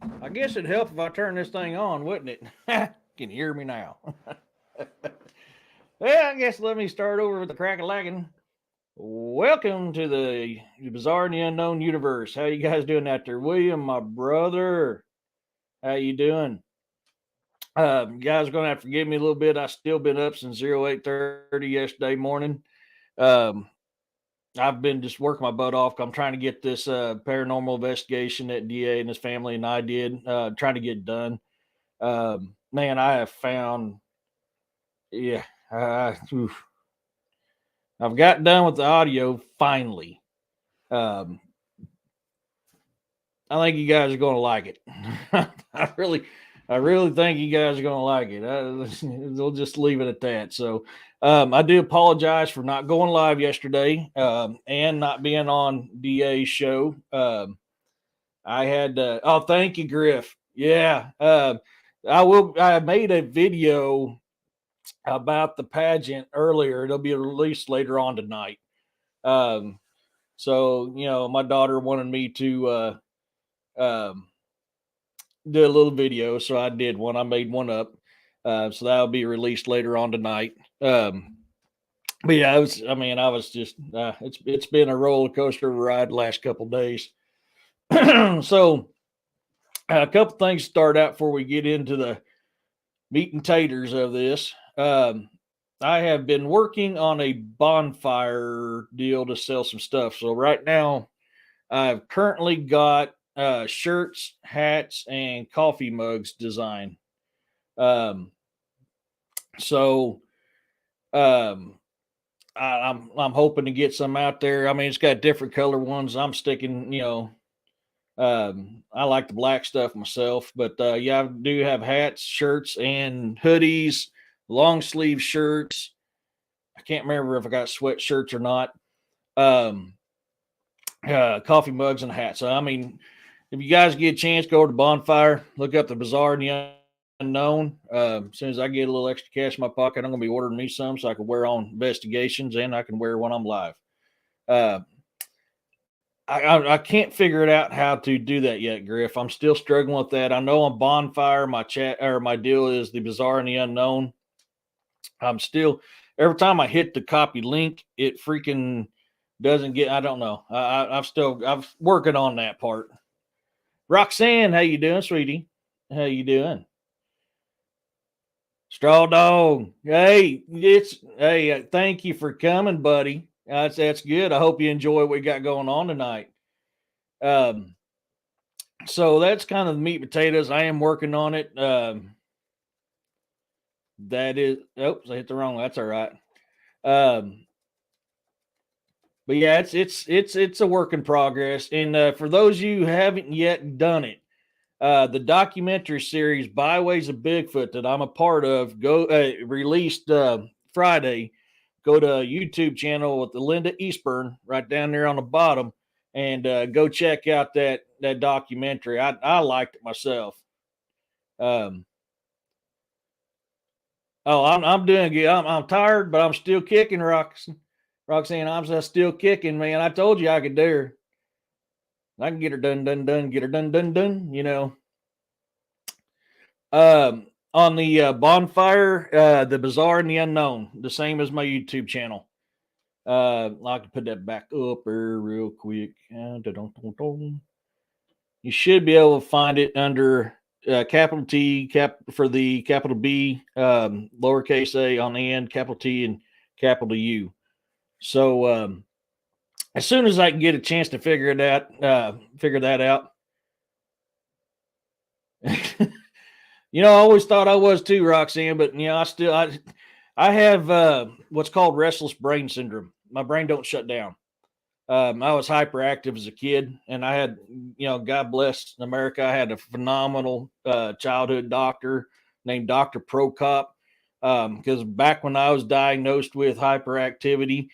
I guess it'd help if I turn this thing on, wouldn't it? Can you hear me now? Well, I guess let me start over with the crack a lacking. Welcome to the Bizarre and the Unknown Universe. How you guys doing out there? William, my brother, how you doing? You guys are going to have to forgive me a little bit. I still been up since 08:30 yesterday morning. Um, I've been just working my butt off. I'm trying to get this paranormal investigation that DA and his family and I did, trying to get done. Man, I have found, yeah, oof. I've got done with the audio finally. Um, I think you guys are going to like it. I really, I really think you guys are going to like it. We'll just leave it at that. So, I do apologize for not going live yesterday and not being on DA's show. I had, oh, thank you, Griff. Yeah. I will. I made a video about the pageant earlier. It'll be released later on tonight. Um, so my daughter wanted me to um, do a little video, so I did one. I made one up, so that'll be released later on tonight. But yeah, I was. I mean, I was just. It's been a roller coaster ride the last couple days. So a couple things to start out before we get into the meat and taters of this. I have been working on a bonfire deal to sell some stuff. So right now, I've currently got shirts, hats, and coffee mugs designed. Um, so um, I'm hoping to get some out there. I mean, it's got different color ones. I'm sticking, I like the black stuff myself, but yeah, I do have hats, shirts, and hoodies, long sleeve shirts. I can't remember if I got sweatshirts or not. Um, Coffee mugs and hats. So I mean, if you guys get a chance, go to the bonfire, look up the Bizarre and the Unknown. As soon as I get a little extra cash in my pocket, I'm going to be ordering me some so I can wear on investigations and I can wear when I'm live. Uh, I can't figure it out how to do that yet, Griff. I'm still struggling with that. I know on Bonfire, my chat or my deal is the Bizarre and the Unknown. I'm still every time I hit the copy link, it freaking doesn't get. I don't know. I'm working on that part. Roxanne, how you doing, sweetie? How you doing? Straw dog. Thank you for coming, buddy. That's good. I hope you enjoy what we got going on tonight. Um, so that's kind of the meat and potatoes. I am working on it. That is, oops, I hit the wrong one. That's all right. Um, but yeah, it's a work in progress. And for those of you who haven't yet done it, the documentary series Byways of Bigfoot that I'm a part of go released Friday. Go to YouTube channel with the Linda Eastburn right down there on the bottom, and go check out that documentary. I liked it myself. Um, oh, I'm doing good. I'm tired, but I'm still kicking, Roxanne. I'm just still kicking, man. I told you I could do her. I can get her done, done, done. Get her done, done, done. On the bonfire, the bizarre and the unknown, the same as my YouTube channel. I can put that back up here real quick. You should be able to find it under capital T cap for the capital B, lowercase a on the end, capital T and capital U. So as soon as I can get a chance to figure that out. I always thought I was too, Roxanne, but I have what's called restless brain syndrome. My brain don't shut down. I was hyperactive as a kid, and I had, God bless America, I had a phenomenal childhood doctor named Dr. Prokop. Because back when I was diagnosed with hyperactivity,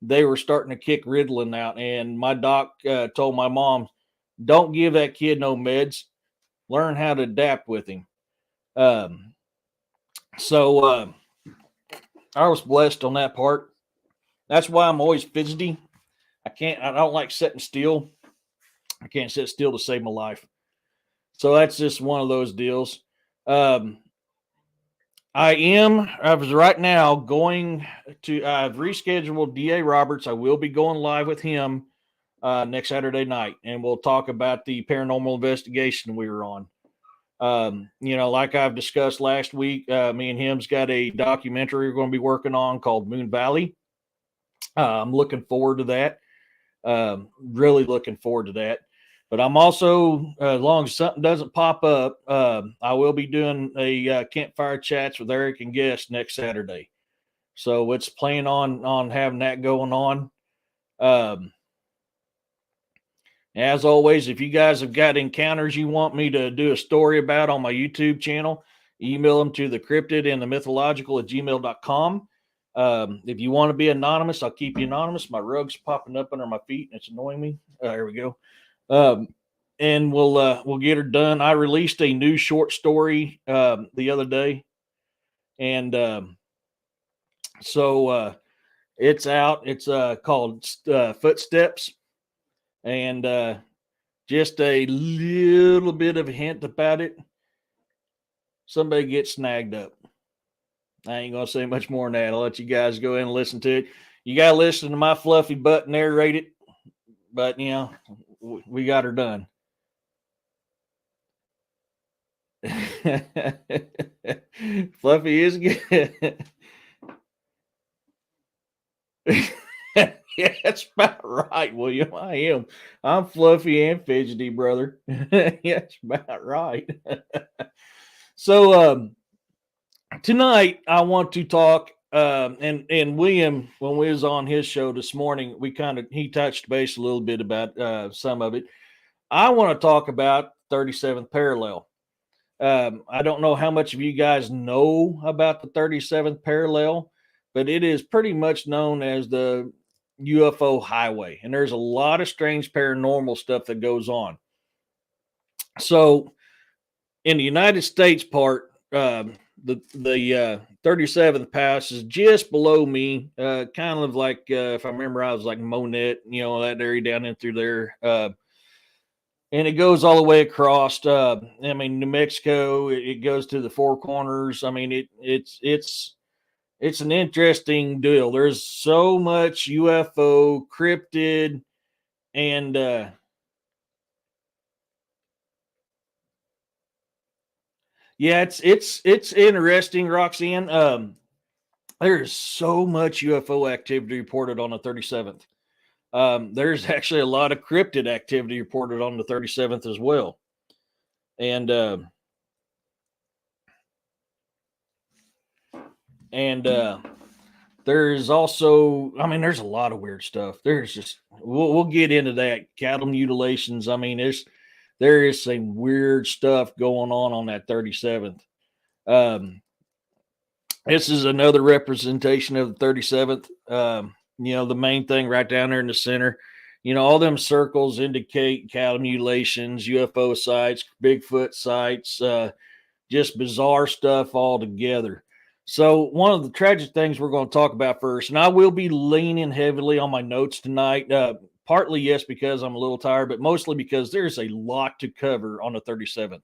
they were starting to kick Ritalin out, and my doc told my mom, "Don't give that kid no meds. Learn how to adapt with him." Um, so I was blessed on that part. That's why I'm always fidgety. I don't like sitting still. I can't sit still to save my life. So that's just one of those deals. Um, I was right now going to, I've rescheduled DA Roberts. I will be going live with him next Saturday night, and we'll talk about the paranormal investigation we were on. Like I've discussed last week, me and him's got a documentary we're going to be working on called Moon Valley. I'm looking forward to that. Really looking forward to that. But I'm also, as long as something doesn't pop up, I will be doing a campfire chats with Eric and guests next Saturday. So it's planning on having that going on. Um, as always, if you guys have got encounters you want me to do a story about on my YouTube channel, email them to the cryptid and the mythological at gmail.com. If you want to be anonymous, I'll keep you anonymous. My rug's popping up under my feet and it's annoying me. There we go. And we'll get her done. I released a new short story the other day, and so it's out. It's called Footsteps, and just a little bit of a hint about it. Somebody gets snagged up. I ain't gonna say much more than that. I'll let you guys go in and listen to it. You gotta listen to my fluffy butt narrate it, but we got her done. Fluffy is good. Yeah, that's about right, William. I am. I'm fluffy and fidgety, brother. Yeah, that's about right. So tonight I want to talk. And William, when we was on his show this morning, he touched base a little bit about some of it. I want to talk about 37th parallel. I don't know how much of you guys know about the 37th parallel, but it is pretty much known as the UFO highway. And there's a lot of strange paranormal stuff that goes on. So in the United States part, the 37th pass is just below me, kind of like, if I remember, I was like Monette, that area down in through there. And it goes all the way across. New Mexico. It goes to the Four Corners. I mean, it's an interesting deal. There's so much UFO, cryptid, and yeah, it's interesting, Roxanne. There's so much UFO activity reported on the 37th. There's actually a lot of cryptid activity reported on the 37th as well. And there's also, there's a lot of weird stuff. We'll get into that. Cattle mutilations. There is some weird stuff going on that 37th. This is another representation of the 37th. The main thing right down there in the center, all them circles indicate cattle mutilations, UFO sites, Bigfoot sites, just bizarre stuff all together. So one of the tragic things we're going to talk about first, and I will be leaning heavily on my notes tonight, partly, yes, because I'm a little tired, but mostly because there's a lot to cover on the 37th.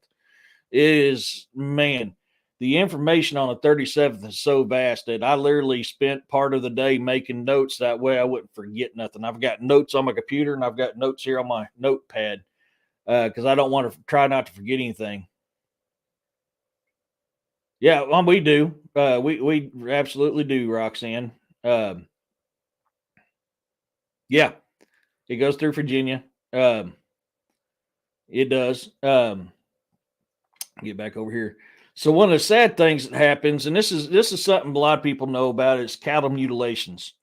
It is, man, the information on the 37th is so vast that I literally spent part of the day making notes. That way I wouldn't forget nothing. I've got notes on my computer and I've got notes here on my notepad because I don't want to try not to forget anything. Yeah, we do. We absolutely do, Roxanne. Yeah, it goes through Virginia. It does. Get back over here. So one of the sad things that happens, and this is something a lot of people know about, is cattle mutilations.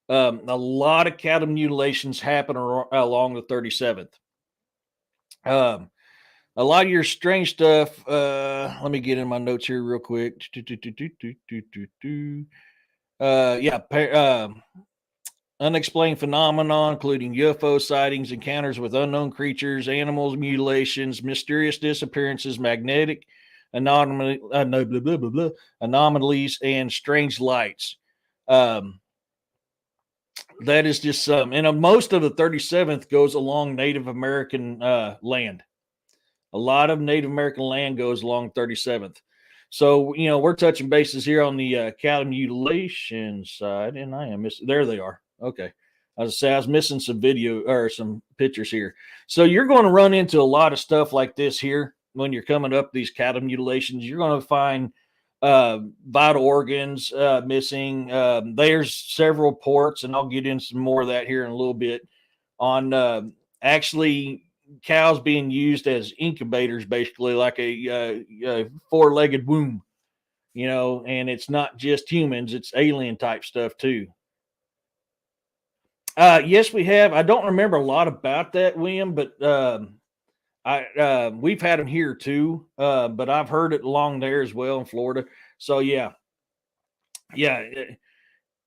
A lot of cattle mutilations happen along the 37th. A lot of your strange stuff. Let me get in my notes here real quick. Unexplained phenomena, including UFO sightings, encounters with unknown creatures, animals, mutilations, mysterious disappearances, magnetic anomalies, and strange lights. That is just some. And most of the 37th goes along Native American land. A lot of Native American land goes along 37th. So, we're touching bases here on the cattle mutilation side, and I am missing. There they are. Okay. I was missing some video or some pictures here. So you're going to run into a lot of stuff like this here when you're coming up these cattle mutilations. You're going to find vital organs missing. There's several ports, and I'll get into some more of that here in a little bit on actually cows being used as incubators, basically like a four-legged womb, and it's not just humans, it's alien type stuff too. Yes, we have. I don't remember a lot about that, William, but we've had them here too. But I've heard it along there as well in Florida. So yeah, yeah,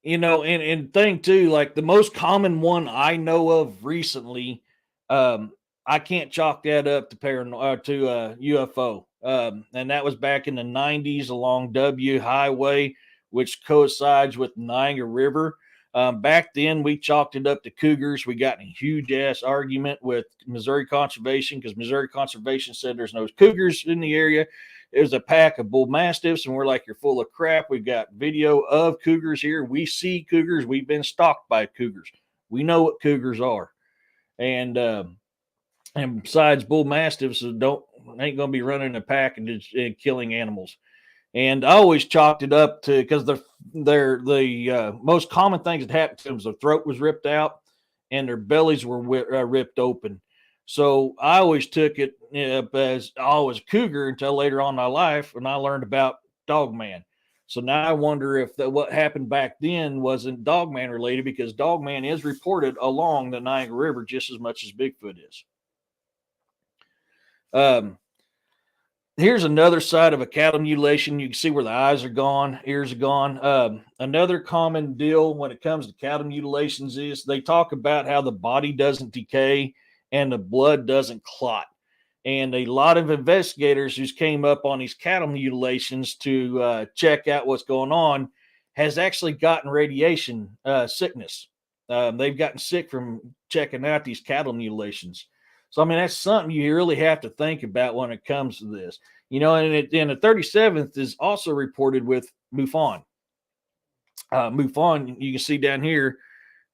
and thing too, like the most common one I know of recently, I can't chalk that up to UFO. And that was back in the 90s along W Highway, which coincides with Niagara River. Back then, we chalked it up to cougars. We got in a huge ass argument with Missouri Conservation because Missouri Conservation said there's no cougars in the area. It was a pack of bull mastiffs, and we're like, you're full of crap. We've got video of cougars here. We see cougars. We've been stalked by cougars. We know what cougars are, and besides, bull mastiffs ain't going to be running a pack and killing animals. And I always chalked it up to because they're the most common things that happened to them was their throat was ripped out and their bellies were ripped open. So I always took it as always cougar until later on in my life when I learned about Dogman. So now I wonder if what happened back then wasn't Dogman related because Dogman is reported along the Niagara River just as much as Bigfoot is. Here's another side of a cattle mutilation. You can see where the eyes are gone, ears are gone. Another common deal when it comes to cattle mutilations is they talk about how the body doesn't decay and the blood doesn't clot. And a lot of investigators who's came up on these cattle mutilations to check out what's going on has actually gotten radiation sickness. They've gotten sick from checking out these cattle mutilations. So, I mean, that's something you really have to think about when it comes to this. And the 37th is also reported with MUFON. MUFON, you can see down here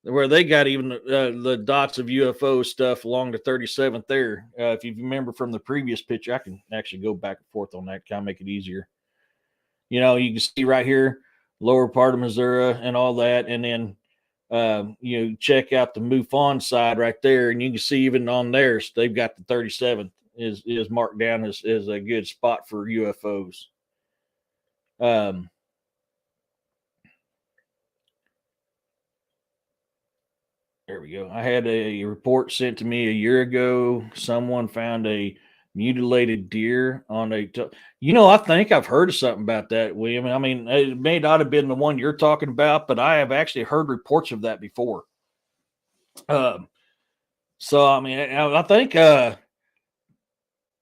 where they got even the dots of UFO stuff along the 37th there. If you remember from the previous picture, I can actually go back and forth on that, kind of make it easier. You can see right here, lower part of Missouri and all that. And then check out the MUFON side right there, and you can see even on theirs, they've got the 37th is marked down as a good spot for UFOs. There we go. I had a report sent to me a year ago. Someone found a mutilated deer on I think I've heard of something about that, William. I mean, it may not have been the one you're talking about, but I have actually heard reports of that before. So I mean, I think what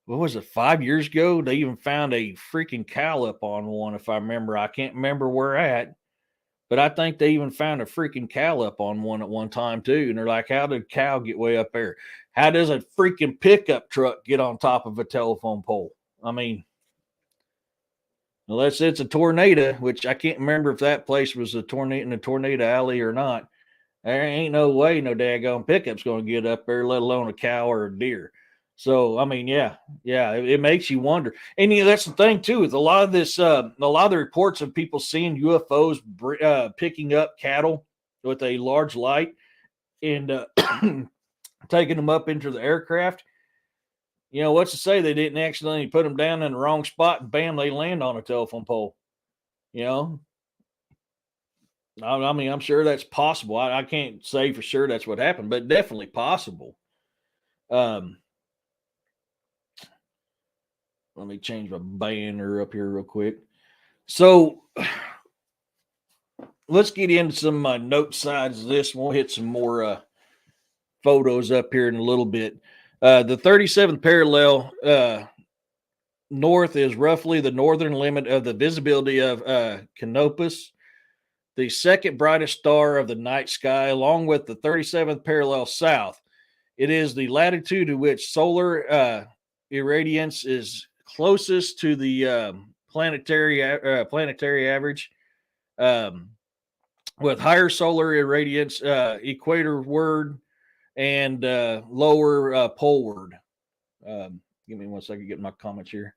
was it, 5 years ago? They even found a freaking cow up on one, if I remember. I can't remember where at, but I think they even found a freaking cow up on one at one time too. And they're like, how did a cow get way up there? How does a freaking pickup truck get on top of a telephone pole? I mean, unless it's a tornado, which I can't remember if that place was a tornado in a tornado alley or not. There ain't no way no daggone pickup's going to get up there, let alone a cow or a deer. So, I mean, yeah, it makes you wonder. And that's the thing too, with a lot of this, a lot of the reports of people seeing UFOs picking up cattle with a large light and taking them up into the aircraft. What's to say they didn't accidentally put them down in the wrong spot and bam, they land on a telephone pole. I mean, I'm sure that's possible. I can't say for sure that's what happened, but definitely possible. Let me change my banner up here real quick. So let's get into some note sides of this. We'll hit some more photos up here in a little bit. The 37th parallel north is roughly the northern limit of the visibility of Canopus, the second brightest star of the night sky, along with the 37th parallel south. It is the latitude at which solar irradiance is closest to the planetary average, um, with higher solar irradiance, equatorward, and lower poleward. Give me 1 second, get my comments here.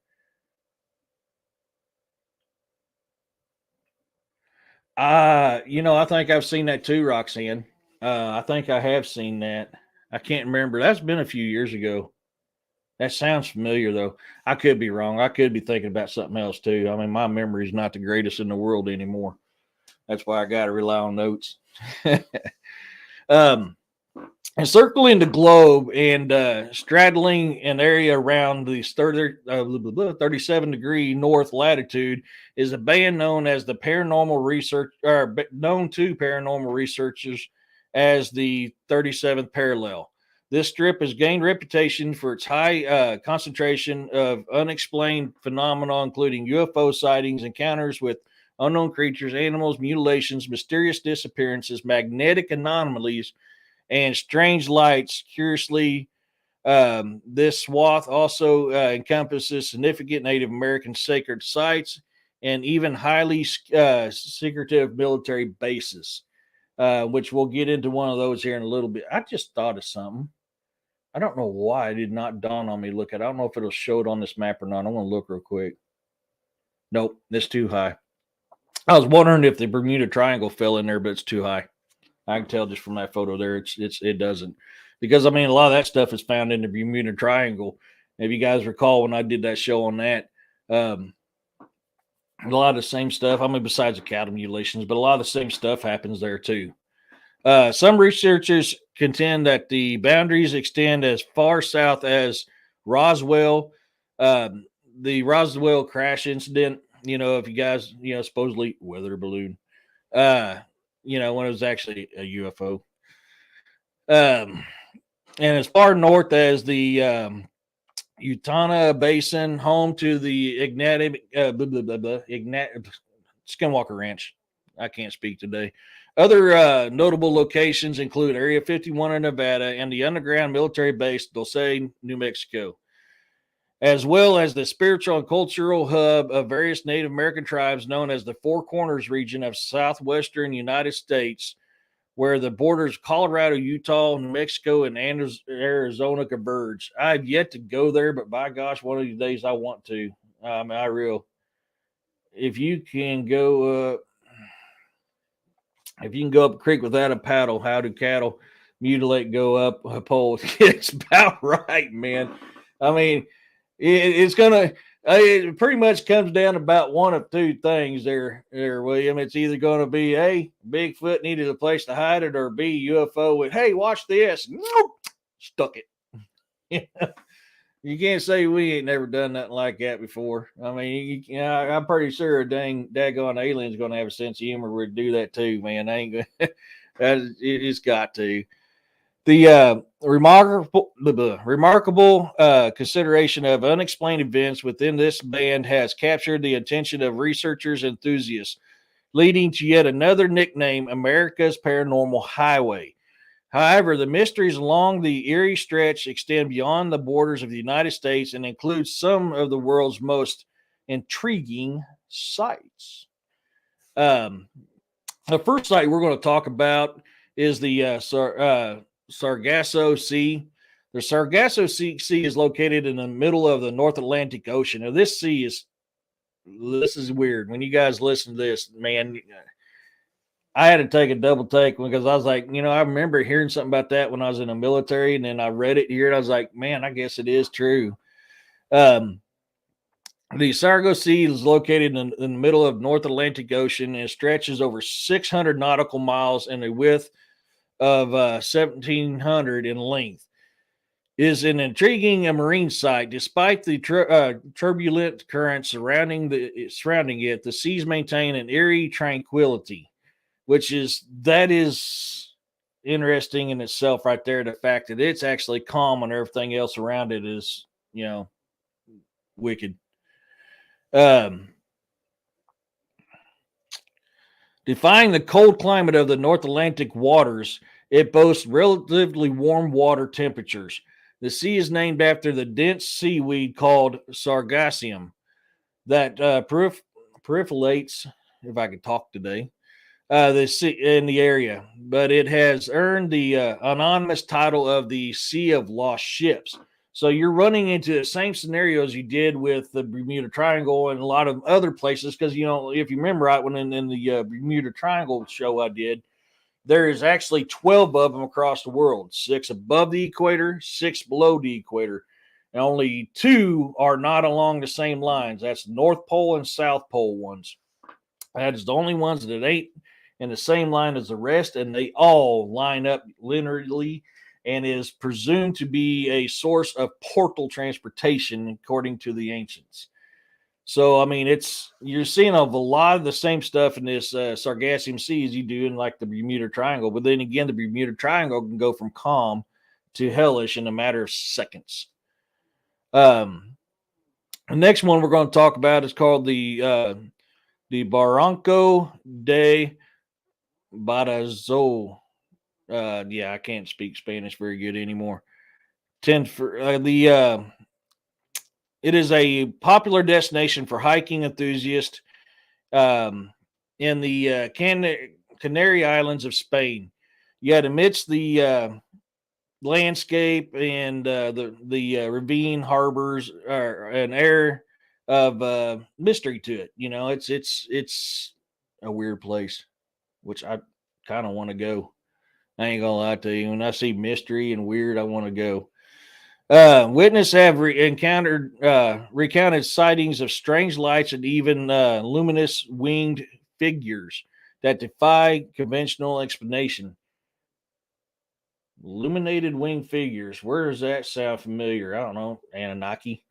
I think I've seen that too, Roxanne. I think I have seen that. I can't remember. That's been a few years ago. That sounds familiar, though. I could be wrong. I could be thinking about something else too. I mean, my memory is not the greatest in the world anymore. That's why I got to rely on notes. um, Encircling the globe and straddling an area around the 37-degree north latitude is a band known as the paranormal research, or known to paranormal researchers as the 37th parallel. This strip has gained reputation for its high concentration of unexplained phenomena, including UFO sightings, encounters with unknown creatures, animals, mutilations, mysterious disappearances, magnetic anomalies, and strange lights. Curiously, this swath also encompasses significant Native American sacred sites and even highly secretive military bases, which we'll get into one of those here in a little bit. I just thought of something. I don't know why it did not dawn on me. Look at, I don't know if it'll show it on this map or not. I want to look real quick. Nope, it's too high. I was wondering if the Bermuda Triangle fell in there, but it's too high. I can tell just from that photo there, it doesn't, because I mean a lot of that stuff is found in the Bermuda Triangle. If you guys recall when I did that show on that, a lot of the same stuff. I mean, besides the cattle mutilations, but a lot of the same stuff happens there too. Some researchers contend that the boundaries extend as far south as Roswell. The Roswell crash incident. If you guys, supposedly weather balloon. When it was actually a UFO. And as far north as the Utah Basin, home to the Skinwalker Ranch. I can't speak today. Other notable locations include Area 51 in Nevada and the underground military base Dulce, New Mexico, as well as the spiritual and cultural hub of various Native American tribes known as the Four Corners region of southwestern United States, where the borders of Colorado, Utah, New Mexico, and Arizona converge. I've yet to go there, but by gosh, one of these days I want to. If you can go up a creek without a paddle, how do cattle mutilate go up a pole? It's about right, man. I mean, it's gonna. It pretty much comes down to about one of two things there, William. It's either going to be A, Bigfoot needed a place to hide it, or B, UFO with, hey, watch this. Nope, stuck it. You can't say we ain't never done nothing like that before. I mean, I'm pretty sure a daggone alien's going to have a sense of humor where do that too, man. I ain't going it's got to. The remarkable consideration of unexplained events within this band has captured the attention of researchers and enthusiasts, leading to yet another nickname, America's Paranormal Highway. However, the mysteries along the Erie stretch extend beyond the borders of the United States and include some of the world's most intriguing sites. The first site we're going to talk about is the Sargasso Sea. The Sargasso Sea is located in the middle of the North Atlantic Ocean. Now, this is weird. When you guys listen to this, man, I had to take a double take because I was like, I remember hearing something about that when I was in the military, and then I read it here, and I was like, man, I guess it is true. The Sargasso Sea is located in the middle of North Atlantic Ocean and stretches over 600 nautical miles in a width of 1,700 in length. Is an intriguing marine site. Despite the turbulent currents surrounding it, the seas maintain an eerie tranquility, that is interesting in itself right there. The fact that it's actually calm and everything else around it is, wicked. Defying the cold climate of the North Atlantic waters, it boasts relatively warm water temperatures. The sea is named after the dense seaweed called sargassum that proliferates, if I could talk today, the sea in the area. But it has earned the anonymous title of the Sea of Lost Ships. So you're running into the same scenarios you did with the Bermuda Triangle and a lot of other places. Because, you know, if you remember right, when in the Bermuda Triangle show I did, there is actually 12 of them across the world, 6 above the equator, 6 below the equator. And only 2 are not along the same lines. That's North Pole and South Pole ones. That is the only ones that ain't in the same line as the rest, and they all line up linearly and is presumed to be a source of portal transportation, according to the ancients. So, I mean, you're seeing a lot of the same stuff in this Sargassum Sea as you do in like the Bermuda Triangle. But then again, the Bermuda Triangle can go from calm to hellish in a matter of seconds. The next one we're going to talk about is called the Barranco de Badajoz. Yeah, I can't speak Spanish very good anymore. It is a popular destination for hiking enthusiasts in the Canary Islands of Spain. Yet amidst the landscape and the ravine harbors an air of mystery to it. You know, it's a weird place, which I kind of want to go. I ain't gonna lie to you. When I see mystery and weird, I want to go. Witnesses have recounted sightings of strange lights and even luminous winged figures that defy conventional explanation. Illuminated winged figures. Where does that sound familiar? I don't know. Anunnaki.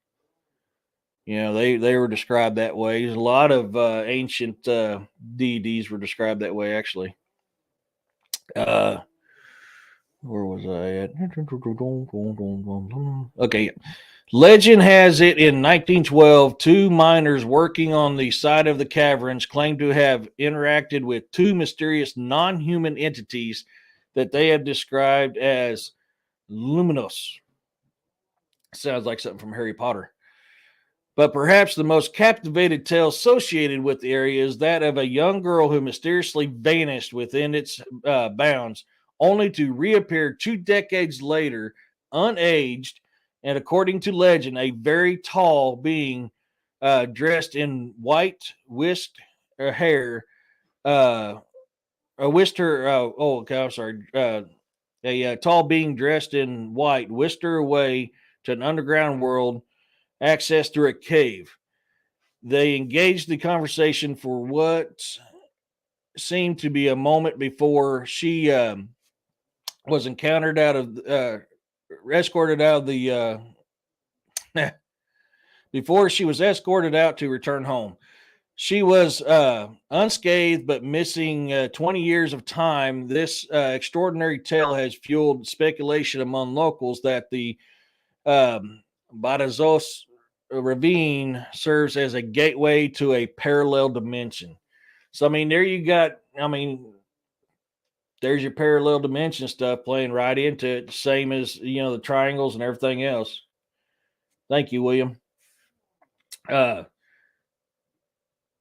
You know, they were described that way. A lot of ancient deities were described that way, actually. Where was I at? Okay. Legend has it in 1912, 2 miners working on the side of the caverns claimed to have interacted with 2 mysterious non human entities that they have described as luminous. Sounds like something from Harry Potter. But perhaps the most captivated tale associated with the area is that of a young girl who mysteriously vanished within its bounds, only to reappear 2 decades later, unaged, and according to legend, a very tall being dressed in white whisked hair, whisked her. Oh, okay, I'm sorry. A tall being dressed in white whisked her away to an underground world, access through a cave. They engaged the conversation for what seemed to be a moment before she was encountered escorted out of the before she was escorted out to return home. She was unscathed but missing 20 years of time. This extraordinary tale has fueled speculation among locals that the Badajoz ravine serves as a gateway to a parallel dimension. So, I mean, there's your parallel dimension stuff playing right into it, same as, you know, the triangles and everything else. Thank you, William. You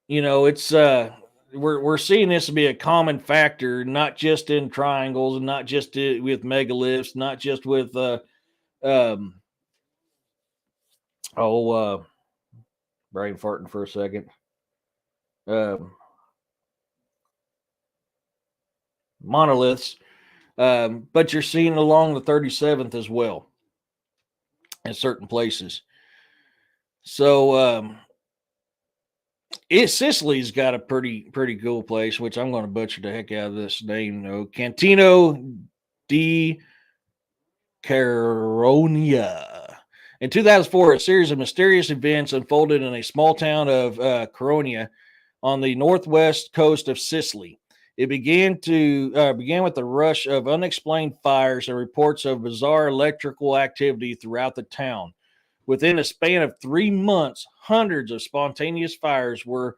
know, it's we're seeing this to be a common factor, not just in triangles and not just with megaliths, not just with um brain farting for a second. Monoliths, but you're seeing along the 37th as well in certain places. So Sicily's got a pretty cool place, which I'm going to butcher the heck out of this name. No, Cantino di Caronia. In 2004, a series of mysterious events unfolded in a small town of Caronia on the northwest coast of Sicily. It began with a rush of unexplained fires and reports of bizarre electrical activity throughout the town. Within a span of 3 months, hundreds of spontaneous fires were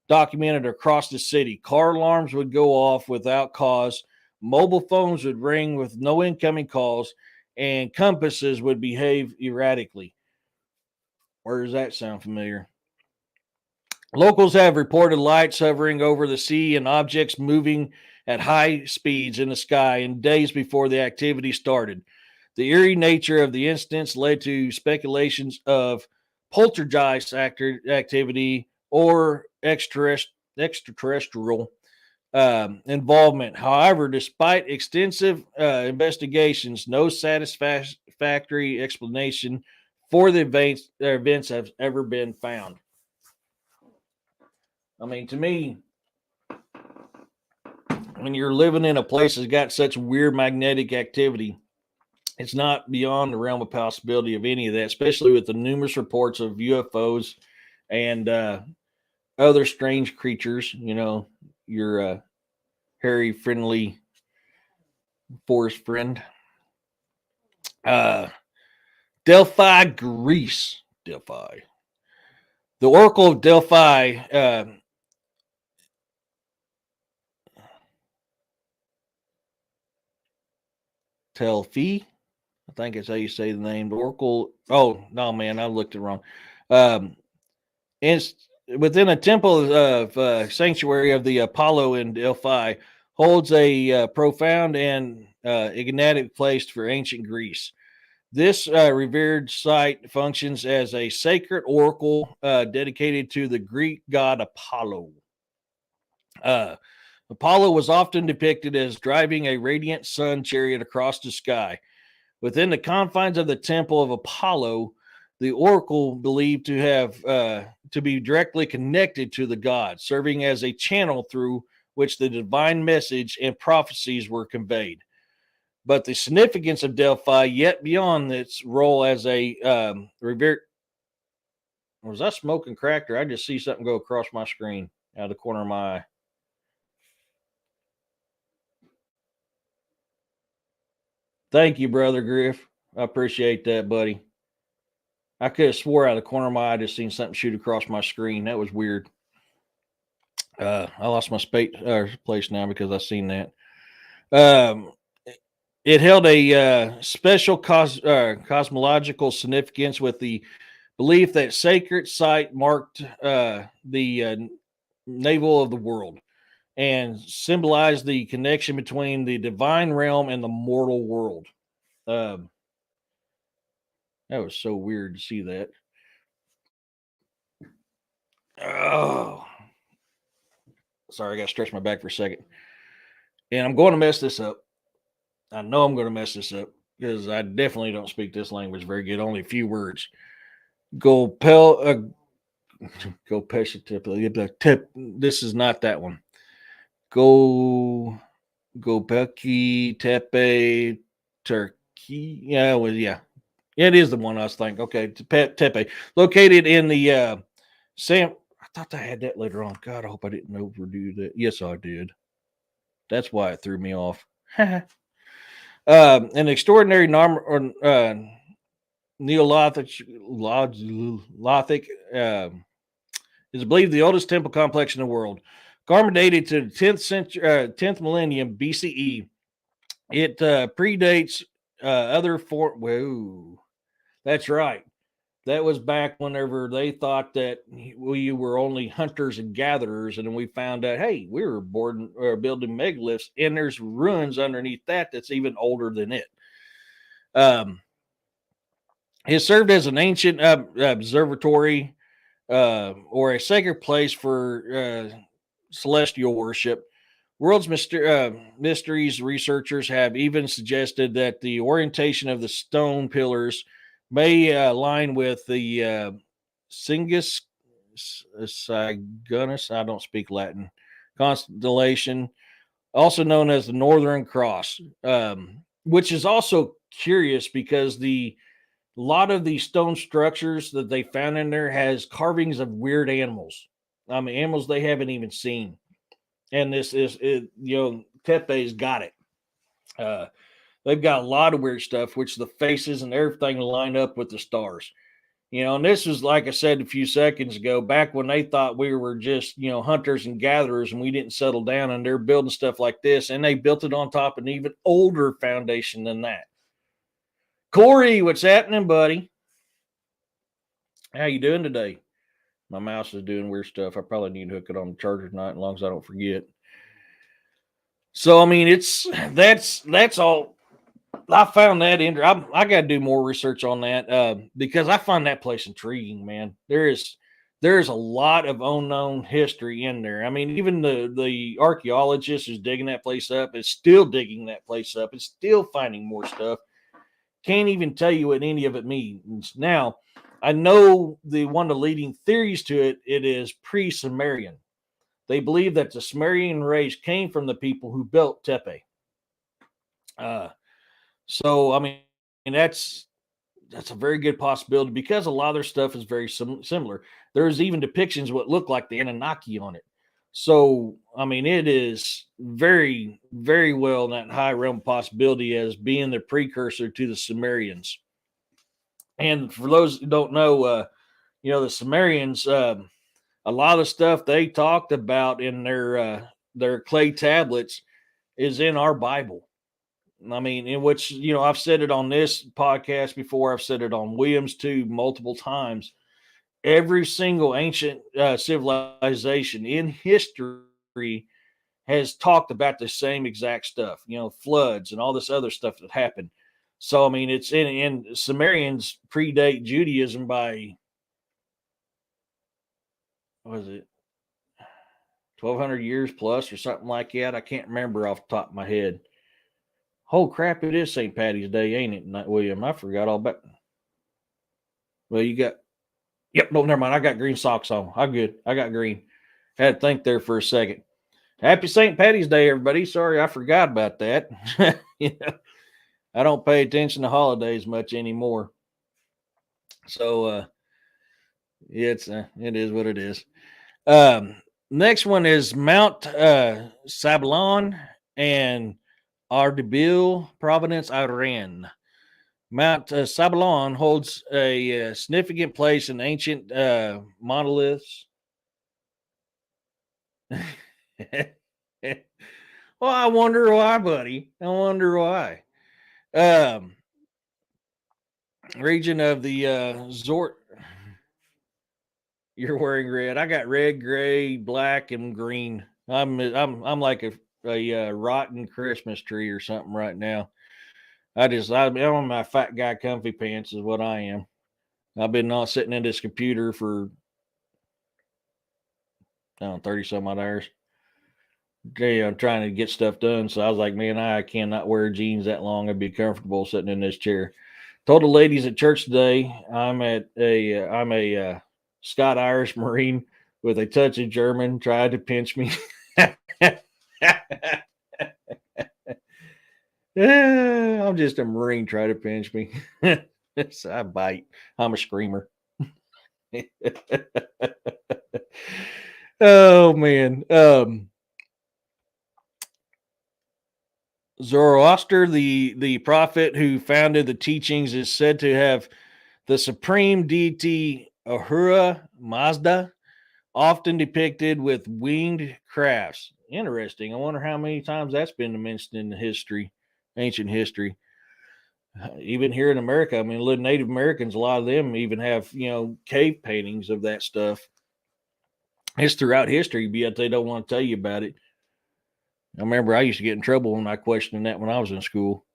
documented across the city. Car alarms would go off without cause. Mobile phones would ring with no incoming calls, and compasses would behave erratically. Where does that sound familiar? Locals have reported lights hovering over the sea and objects moving at high speeds in the sky in days before the activity started. The eerie nature of the incidents led to speculations of poltergeist activity or extraterrestrial involvement. However, despite extensive investigations, no satisfactory explanation for the events have ever been found. I mean, to me, when you're living in a place that's got such weird magnetic activity, it's not beyond the realm of possibility of any of that, especially with the numerous reports of UFOs and other strange creatures. You know, your hairy, friendly forest friend. Delphi, Greece. Delphi. The Oracle of Delphi. Telphi. I think that's how you say the name. The Oracle. Oh, no, man. I looked it wrong. It's within a temple of sanctuary of the Apollo in Delphi, holds a profound and enigmatic place for ancient Greece. This revered site functions as a sacred oracle dedicated to the Greek god Apollo. Apollo was often depicted as driving a radiant sun chariot across the sky. Within the confines of the temple of Apollo, the oracle believed to have to be directly connected to the god, serving as a channel through which the divine message and prophecies were conveyed. But the significance of Delphi, yet beyond its role as a revered. Was I smoking crack, or I just see something go across my screen out of the corner of my eye? Thank you, brother Griff. I appreciate that, buddy. I could have swore out of the corner of my eye, just seen something shoot across my screen. That was weird. I lost my place now because I seen that. It held a special cosmological significance with the belief that sacred site marked the navel of the world and symbolized the connection between the divine realm and the mortal world. That was so weird to see that. Oh, sorry, I got to stretch my back for a second. And I'm going to mess this up. I know I'm going to mess this up because I definitely don't speak this language very good. Only a few words. Gopel, tip. This is not that one. Gopelki Tepe Turkey. Yeah, well, yeah. It is the one I was thinking. Okay, Tepe. Located in the Sam. I thought I had that later on. God, I hope I didn't overdo that. Yes, I did. That's why it threw me off. An extraordinary Neolithic is believed the oldest temple complex in the world. Garment dated to the 10th century, 10th millennium BCE. It predates other Whoa, that's right. That was back whenever they thought that we were only hunters and gatherers, and then we found out, hey, we were building megaliths, and there's ruins underneath that's even older than it. It served as an ancient observatory or a sacred place for celestial worship. World's mysteries researchers have even suggested that the orientation of the stone pillars may align with the Singus Sigonus, I don't speak Latin, constellation, also known as the Northern Cross, which is also curious because a lot of these stone structures that they found in there has carvings of weird animals. I mean, animals they haven't even seen. And this is, Tepe's got it. They've got a lot of weird stuff, which the faces and everything line up with the stars. And this was, like I said a few seconds ago, back when they thought we were just, hunters and gatherers and we didn't settle down, and they're building stuff like this. And they built it on top of an even older foundation than that. Corey, what's happening, buddy? How you doing today? My mouse is doing weird stuff. I probably need to hook it on the charger tonight, as long as I don't forget. So I mean, that's all. I found that interesting. I got to do more research on that because I find that place intriguing, man. There's a lot of unknown history in there. I mean, even the archaeologist is digging that place up. Is still digging that place up. It's still finding more stuff. Can't even tell you what any of it means. Now, I know one of the leading theories to it. It is pre-Sumerian. They believe that the Sumerian race came from the people who built Tepe. Uh, so I mean, that's a very good possibility because a lot of their stuff is very similar. There's even depictions of what look like the Anunnaki on it. So I mean, it is very, very well in that high realm possibility as being the precursor to the Sumerians. And for those who don't know, the Sumerians, a lot of stuff they talked about in their clay tablets is in our Bible. I mean, in which, I've said it on this podcast before. I've said it on Williams too multiple times. Every single ancient civilization in history has talked about the same exact stuff, floods and all this other stuff that happened. So, I mean, it's in Sumerians predate Judaism by, what was it, 1,200 years plus or something like that. I can't remember off the top of my head. Oh crap! It is St. Patty's Day, ain't it, William? I forgot all about. Well, you got. Yep. No, never mind. I got green socks on. I'm good. I got green. Had to think there for a second. Happy St. Patty's Day, everybody. Sorry, I forgot about that. I don't pay attention to holidays much anymore. So, it is what it is. Next one is Mount Sablon and Ardabil, Providence, Iran. Mount Sablon holds a significant place in ancient monoliths. Well, I wonder why, buddy. I wonder why. Region of the Zort. You're wearing red. I got red, gray, black, and green. I'm like a rotten Christmas tree or something right now. I'm on my fat guy comfy pants is what I am. I've been not sitting in this computer for 30 some odd hours. Okay, I'm trying to get stuff done. So I was like, man, I cannot wear jeans that long. I'd be comfortable sitting in this chair. Told the ladies at church today, I'm a Scott Irish Marine with a touch of German. Tried to pinch me. I'm just a Marine. Try to pinch me. I bite. I'm a screamer. Oh man. Zoroaster, the prophet who founded the teachings, is said to have the supreme deity Ahura Mazda, often depicted with winged crafts. Interesting. I wonder how many times that's been mentioned in ancient history. Even here in America, I mean, Native Americans, a lot of them even have, cave paintings of that stuff. It's throughout history, but yet they don't want to tell you about it. I remember I used to get in trouble when I questioned that when I was in school.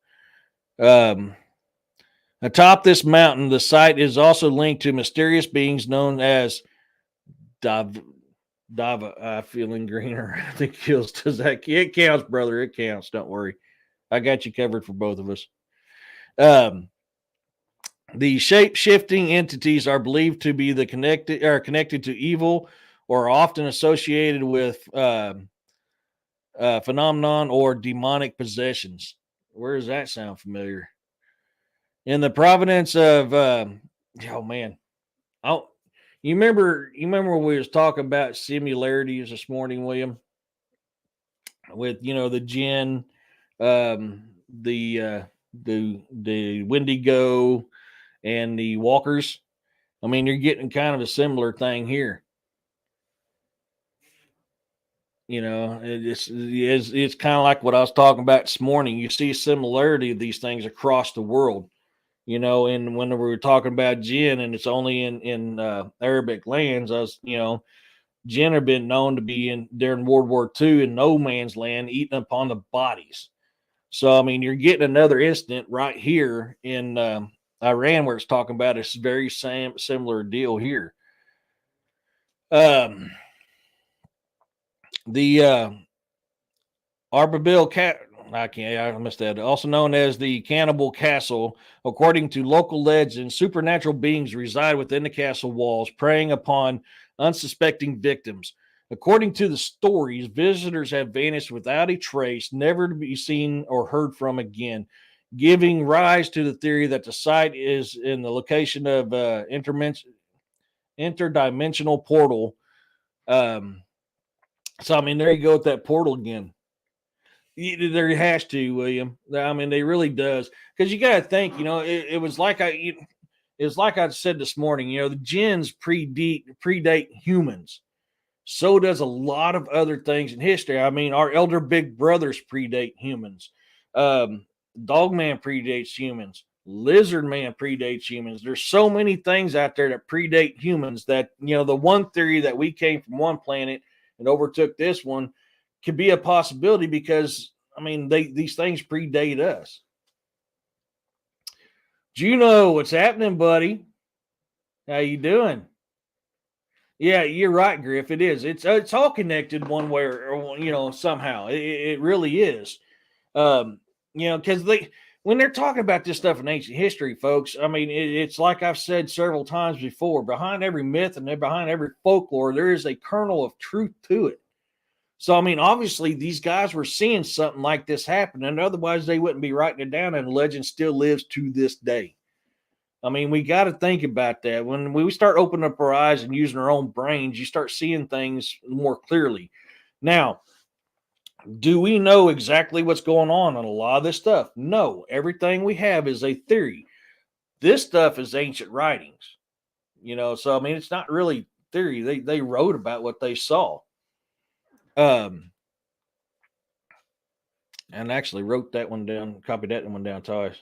Atop this mountain, the site is also linked to mysterious beings known as Dava. Feeling greener. I think it counts, brother. It counts. Don't worry. I got you covered for both of us. The shape-shifting entities are believed to be connected to evil or often associated with phenomenon or demonic possessions. Where does that sound familiar? In the providence of oh man, you remember when we was talking about similarities this morning, William, with the Jinn, the Wendigo, and the Walkers. I mean, you're getting kind of a similar thing here. It's kind of like what I was talking about this morning. You see a similarity of these things across the world. And when we were talking about jinn and it's only in Arabic lands, jinn have been known to be in during World War II in no man's land, eating upon the bodies. So I mean, you're getting another incident right here in Iran where it's talking about this very same similar deal here. Um, the Arbabil cat. I missed that. Also known as the Cannibal Castle, according to local legends, supernatural beings reside within the castle walls, preying upon unsuspecting victims. According to the stories, visitors have vanished without a trace, never to be seen or heard from again, giving rise to the theory that the site is in the location of interdimensional portal. Um, so, I mean, there you go with that portal again. There has to, William. I mean, they really does, because you got to think. It was like it's like I said this morning. The jinns predate humans. So does a lot of other things in history. I mean, our elder big brothers predate humans. Um, Dogman predates humans. Lizard Man predates humans. There's so many things out there that predate humans that, the one theory that we came from one planet and overtook this one could be a possibility because, I mean, these things predate us. Do you know what's happening, buddy? How you doing? Yeah, you're right, Griff. It is. It's all connected one way or somehow. It really is. Um, because when they're talking about this stuff in ancient history, folks, I mean, it's like I've said several times before. Behind every myth and behind every folklore, there is a kernel of truth to it. So, I mean, obviously, these guys were seeing something like this happen, and otherwise, they wouldn't be writing it down. And the legend still lives to this day. I mean, we got to think about that. When we start opening up our eyes and using our own brains, you start seeing things more clearly. Now, do we know exactly what's going on a lot of this stuff? No. Everything we have is a theory. This stuff is ancient writings, So I mean, it's not really theory. They wrote about what they saw. And actually wrote that one down, copied that one down twice.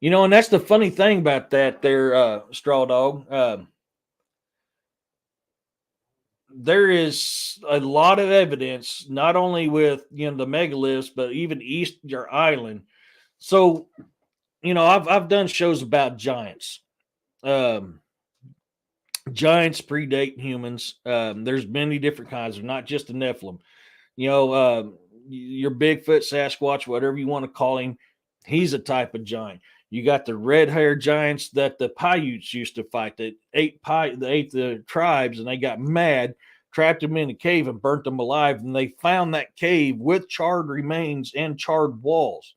And that's the funny thing about that there, Straw Dog. There is a lot of evidence, not only with the megaliths, but even Easter Island. So, I've done shows about giants. Um, Giants predate humans. There's many different kinds of, not just the Nephilim. Your Bigfoot, Sasquatch, whatever you want to call him, he's a type of giant. You got the red-haired giants that the Paiutes used to fight, that ate the tribes, and they got mad, trapped them in a cave, and burnt them alive. And they found that cave with charred remains and charred walls.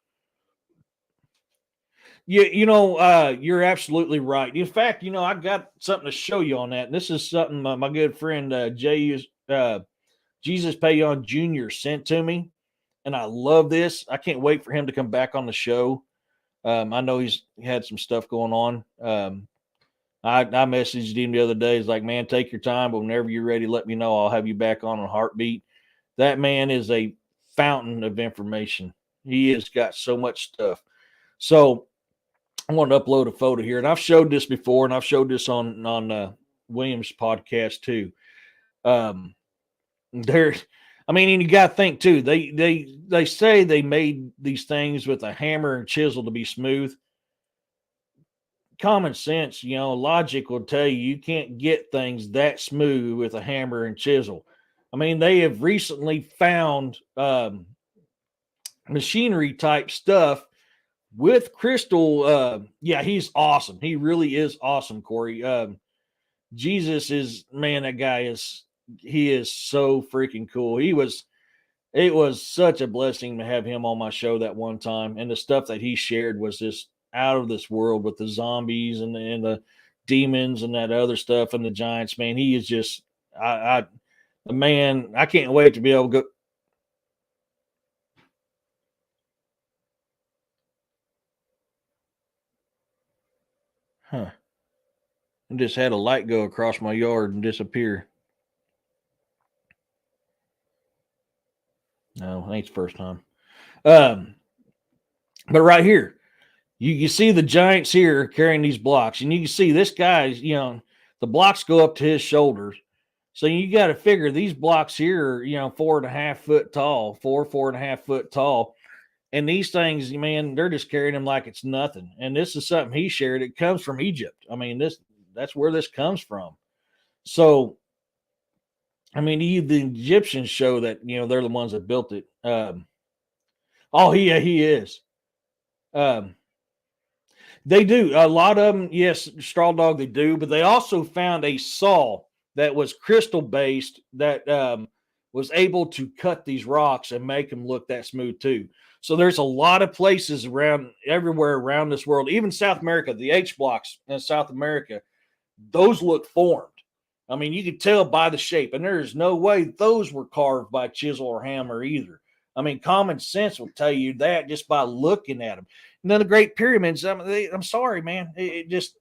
You're absolutely right. In fact, I got something to show you on that. And this is something my good friend Jesus Payon Jr. sent to me, and I love this. I can't wait for him to come back on the show. I know he had some stuff going on. I messaged him the other day. He's like, man, take your time, but whenever you're ready, let me know. I'll have you back on a heartbeat. That man is a fountain of information. He has got so much stuff. So I want to upload a photo here, and I've showed this before, and I've showed this on Williams' podcast too. There, I mean, and you got to think too. They say they made these things with a hammer and chisel to be smooth. Common sense, logic will tell you can't get things that smooth with a hammer and chisel. I mean, they have recently found machinery type stuff with crystal. Yeah, he's awesome. He really is awesome, Corey. Jesus is, man, that guy he is so freaking cool. It was such a blessing to have him on my show that one time. And the stuff that he shared was just out of this world with the zombies and the demons and that other stuff and the giants, man. He is just, the man, I can't wait to be able to go. Huh. I just had a light go across my yard and disappear. No, I think it's the first time. But right here, You see the giants here carrying these blocks, and you can see this guy's, the blocks go up to his shoulders. So you got to figure these blocks here are, 4.5 foot tall, 4.5 foot tall. And these things, man, they're just carrying them like it's nothing. And this is something he shared. It comes from Egypt. I mean, that's where this comes from. So, I mean, the Egyptians show that, they're the ones that built it. Oh, he is. They do. A lot of them, yes, Straw Dog, they do. But they also found a saw that was crystal based that was able to cut these rocks and make them look that smooth too. So there's a lot of places around everywhere around this world, even South America, the H blocks in South America, those look formed. I mean, you could tell by the shape, and there's no way those were carved by chisel or hammer either. I mean, common sense will tell you that just by looking at them. And then the Great Pyramids, I'm sorry, man. It just,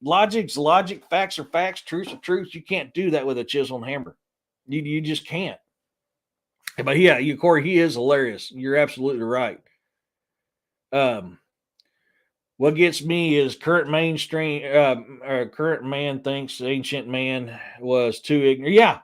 logic's logic, facts are facts, truth's are truth. You can't do that with a chisel and hammer. You just can't. But yeah, Corey, he is hilarious. You're absolutely right. What gets me is current man thinks ancient man was too ignorant.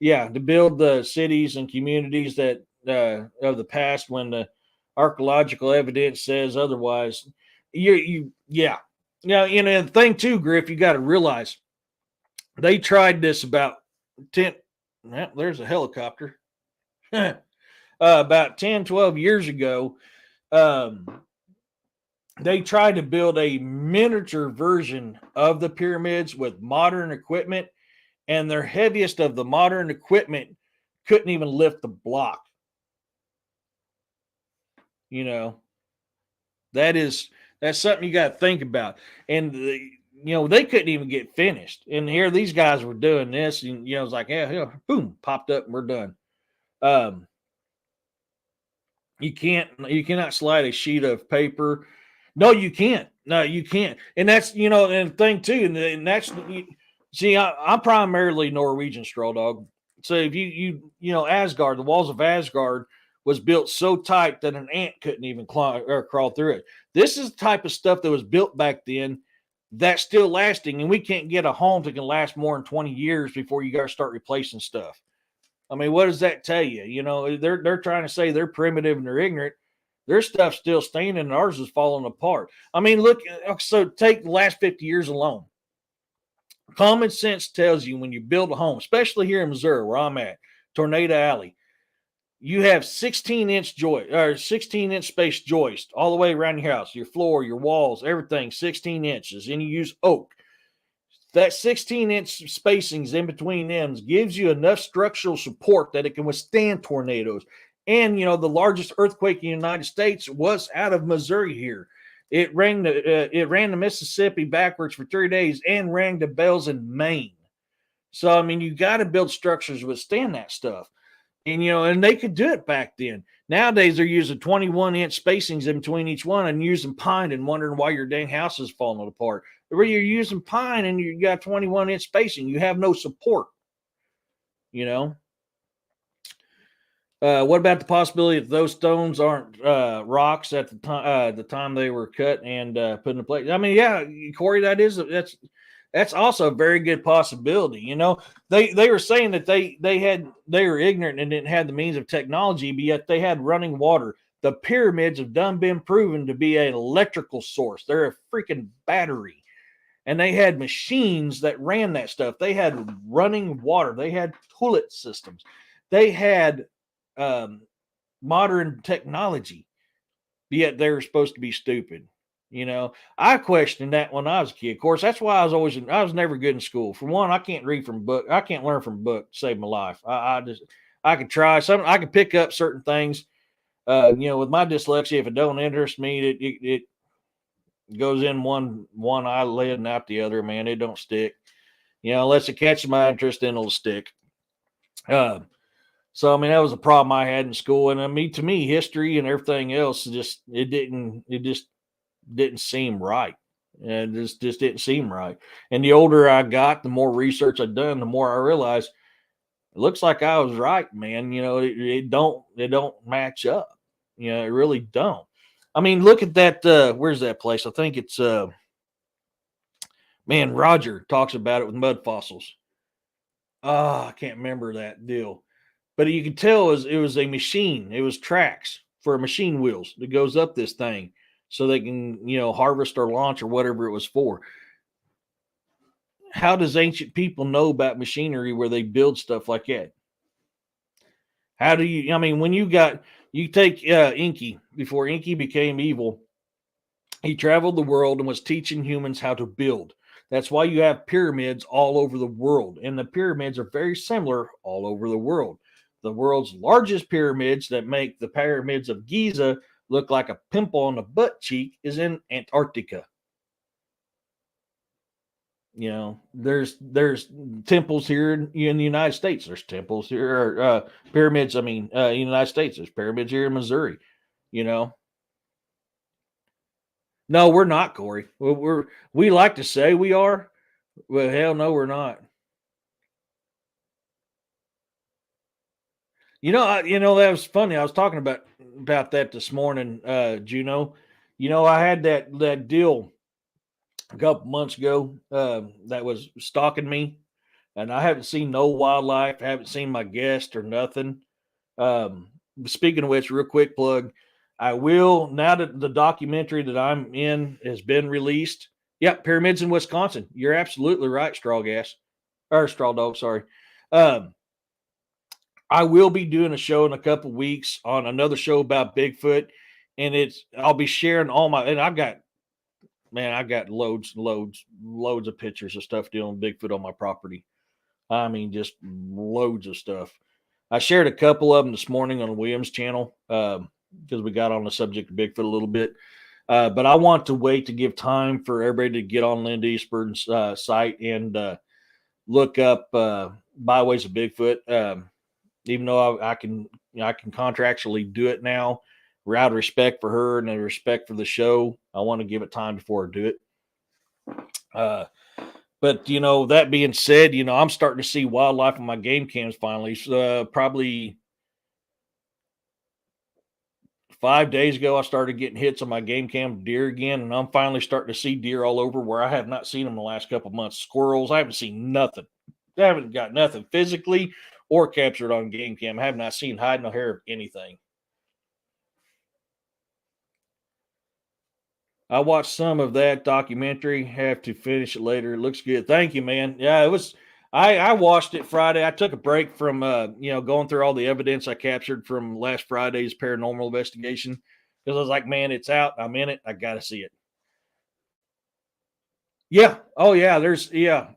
Yeah, to build the cities and communities that of the past when the archaeological evidence says otherwise. Yeah. Now, the thing too, Griff, you got to realize they tried this about 10. Well, there's a helicopter. About 10, 12 years ago, they tried to build a miniature version of the pyramids with modern equipment, and their heaviest of the modern equipment couldn't even lift the block. That's something you got to think about. And they couldn't even get finished. And here these guys were doing this, and it's like, yeah, boom, popped up, and we're done. You cannot slide a sheet of paper. No, you can't. No, you can't. And that's, and the thing too, and that's, see, I'm primarily Norwegian, Straw Dog. So if you Asgard, the walls of Asgard was built so tight that an ant couldn't even crawl through it. This is the type of stuff that was built back then that's still lasting, and we can't get a home that can last more than 20 years before you got to start replacing stuff. I mean, what does that tell you? They're trying to say they're primitive and they're ignorant. Their stuff's still standing, and ours is falling apart. I mean, look, so take the last 50 years alone. Common sense tells you when you build a home, especially here in Missouri, where I'm at, Tornado Alley, you have 16-inch joist or 16-inch space joist all the way around your house, your floor, your walls, everything 16 inches, and you use oak. That 16-inch spacings in between them gives you enough structural support that it can withstand tornadoes. And the largest earthquake in the United States was out of Missouri here. It ran the Mississippi backwards for 3 days and rang the bells in Maine. So I mean, you got to build structures to withstand that stuff. And and they could do it back then. Nowadays they're using 21-inch spacings in between each one and using pine and wondering why your dang house is falling apart. Where you're using pine and you got 21-inch spacing, you have no support. What about the possibility that those stones aren't rocks at the time they were cut and put into place? I mean, yeah, Corey, that's also a very good possibility. They were saying that they were ignorant and didn't have the means of technology, but yet they had running water. The pyramids have been proven to be an electrical source. They're a freaking battery. And they had machines that ran that stuff. They had running water. They had toilet systems. They had modern technology, yet they were supposed to be stupid. I questioned that when I was a kid. Of course, that's why I was never good in school. For one, I can't read from book. I can't learn from book to save my life. I could try something. I could pick up certain things. With my dyslexia, if it don't interest me, it goes in one eyelid and out the other. Man, it don't stick. Unless it catches my interest, then it'll stick. So I mean, that was a problem I had in school, and to me, history and everything else just didn't seem right. And it just didn't seem right. And the older I got, the more research I'd done, the more I realized it looks like I was right, man. It don't match up. It really don't. I mean, look at that. Where's that place? I think it's man. Roger talks about it with mud fossils. I can't remember that deal, but you can tell it was a machine. It was tracks for machine wheels that goes up this thing, so they can harvest or launch or whatever it was for. How does ancient people know about machinery where they build stuff like that? How do you? I mean, when you take Inky before Inky became evil, he traveled the world and was teaching humans how to build. That's why you have pyramids all over the world, and the pyramids are very similar all over the world. The world's largest pyramids that make the pyramids of Giza look like a pimple on the butt cheek is in Antarctica. There's temples here in the United States. There's temples here, or pyramids. I mean, in the United States, there's pyramids here in Missouri. You know, no, we're not, Corey. We like to say we are. Well, hell no, we're not. That was funny. I was talking about that this morning, Juno. I had that deal a couple months ago that was stalking me, and I haven't seen no wildlife. I haven't seen my guest or nothing. Speaking of which, real quick plug. I will, now that the documentary that I'm in has been released. Yep, pyramids in Wisconsin. You're absolutely right, Straw Gas or Straw Dog. Sorry. Um, I will be doing a show in a couple weeks on another show about Bigfoot, and I'll be sharing all my, and I've got loads of pictures of stuff dealing with Bigfoot on my property. I mean, just loads of stuff. I shared a couple of them this morning on the Williams channel because we got on the subject of Bigfoot a little bit. But I want to wait to give time for everybody to get on Linda Eastburn's site and look up byways of Bigfoot. Even though I can contractually do it now, out of respect for her and respect for the show, I want to give it time before I do it. But that being said, I'm starting to see wildlife on my game cams finally. Probably 5 days ago, I started getting hits on my game cam deer again, and I'm finally starting to see deer all over where I have not seen them the last couple of months. Squirrels, I haven't seen nothing. I haven't got nothing physically or captured on game cam. I have not seen hide nor hair of anything. I watched some of that documentary. Have to finish it later. It looks good. Thank you, man. Yeah, it was. I watched it Friday. I took a break from going through all the evidence I captured from last Friday's paranormal investigation because I was like, man, it's out. I'm in it. I got to see it. Yeah. Oh yeah. There's yeah.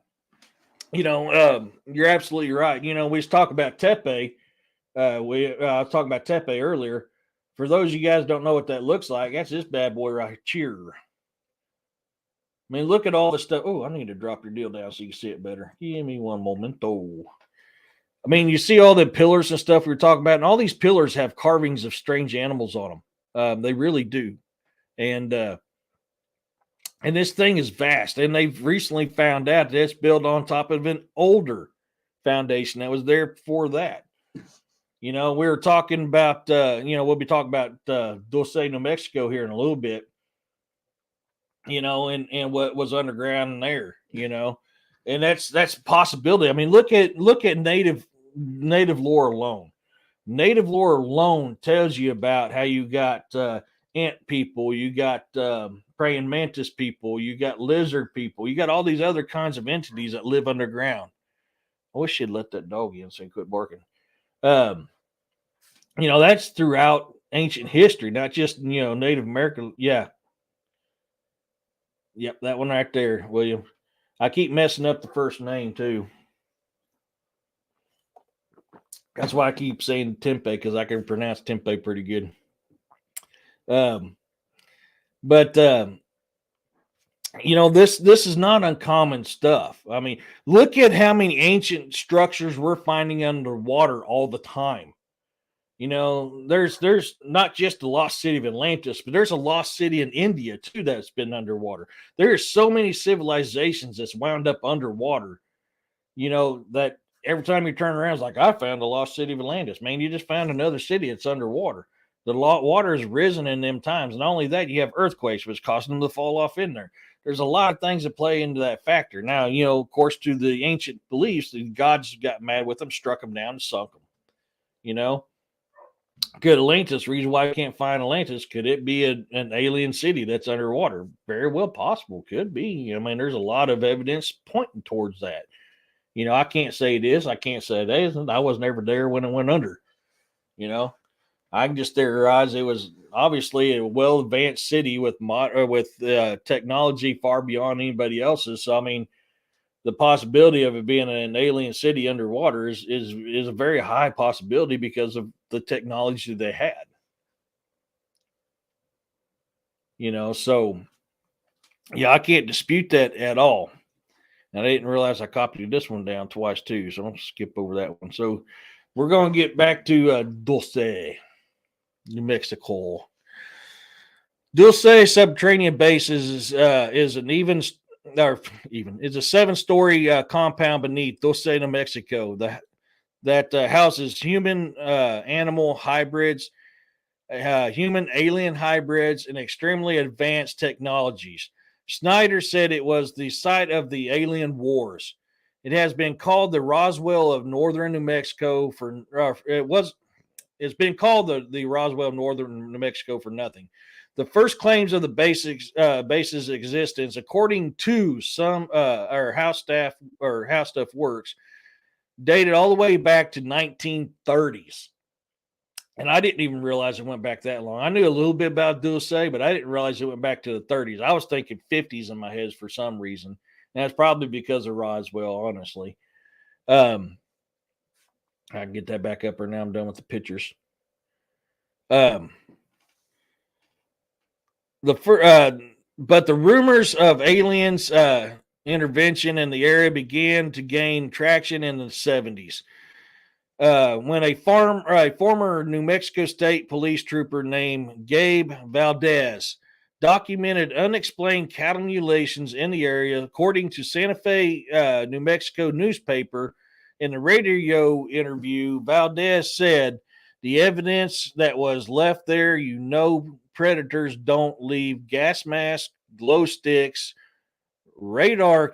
You're absolutely right. We was talking about Tepe. I was talking about Tepe earlier. For those of you guys don't know what that looks like, that's this bad boy right here. I mean, look at all the stuff. Oh, I need to drop your deal down so you can see it better. Give me one momento. I mean, you see all the pillars and stuff we were talking about, and all these pillars have carvings of strange animals on them. They really do. And this thing is vast. And they've recently found out that it's built on top of an older foundation that was there before that. We were talking about, we'll be talking about Dulce, New Mexico here in a little bit, and what was underground there, and that's a possibility. I mean, look at native lore alone. Native lore alone tells you about how you got ant people, you got praying mantis people, you got lizard people, you got all these other kinds of entities that live underground. I wish she'd let that dog in so he quit barking. That's throughout ancient history, not just Native American. Yeah. Yep, that one right there, William. I keep messing up the first name too. That's why I keep saying Tempe, because I can pronounce Tempe pretty good. But this is not uncommon stuff. I mean, look at how many ancient structures we're finding underwater all the time. There's not just the lost city of Atlantis, but there's a lost city in India too that's been underwater. There are so many civilizations that's wound up underwater. That every time you turn around, it's like, I found the lost city of Atlantis. Man, you just found another city that's underwater. The water has risen in them times. Not only that, you have earthquakes, which causing them to fall off in there. There's a lot of things that play into that factor. Now, of course, to the ancient beliefs, the gods got mad with them, struck them down, and sunk them. Could Atlantis, reason why we can't find Atlantis, could it be an alien city that's underwater? Very well possible. Could be. I mean, there's a lot of evidence pointing towards that. I can't say it is. I can't say it isn't. I wasn't ever there when it went under. I can just theorize it was obviously a well advanced city with technology far beyond anybody else's. So I mean, the possibility of it being an alien city underwater is a very high possibility because of the technology they had. So yeah, I can't dispute that at all. And I didn't realize I copied this one down twice too, so I'm gonna skip over that one. So we're gonna get back to Dulce, New Mexico. Dulce subterranean base is an even is a 7-story compound beneath Dulce, New Mexico. That houses human animal hybrids, human alien hybrids, and extremely advanced technologies. Snyder said it was the site of the alien wars. It has been called the Roswell of northern New Mexico for it's been called the Roswell of northern New Mexico for nothing. The first claims of the base's existence, according to some our house staff or How Stuff Works, dated all the way back to 1930s. And I didn't even realize it went back that long. I knew a little bit about Dulce, but I didn't realize it went back to the 30s. I was thinking 50s in my head for some reason. And that's probably because of Roswell, honestly. I can get that back up or now I'm done with the pictures. But the rumors of aliens intervention in the area began to gain traction in the 70s. When a former New Mexico State police trooper named Gabe Valdez documented unexplained cattle mutilations in the area, according to Santa Fe, New Mexico newspaper. In the radio interview, Valdez said, "The evidence that was left there, predators don't leave gas masks, glow sticks, radar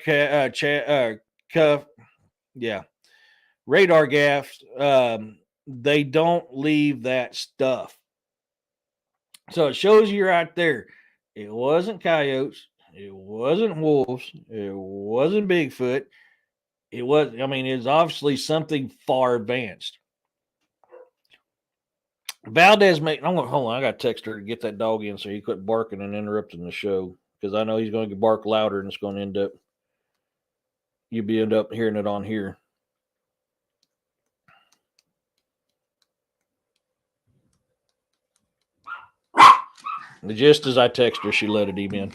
radar gaffs. They don't leave that stuff." So it shows you right there. It wasn't coyotes. It wasn't wolves. It wasn't Bigfoot. It's obviously something far advanced. Valdez hold on. I got to text her to get that dog in so he quit barking and interrupting the show because I know he's going to bark louder and it's going to end up, you'll end up hearing it on here. Just as I text her, she let him in.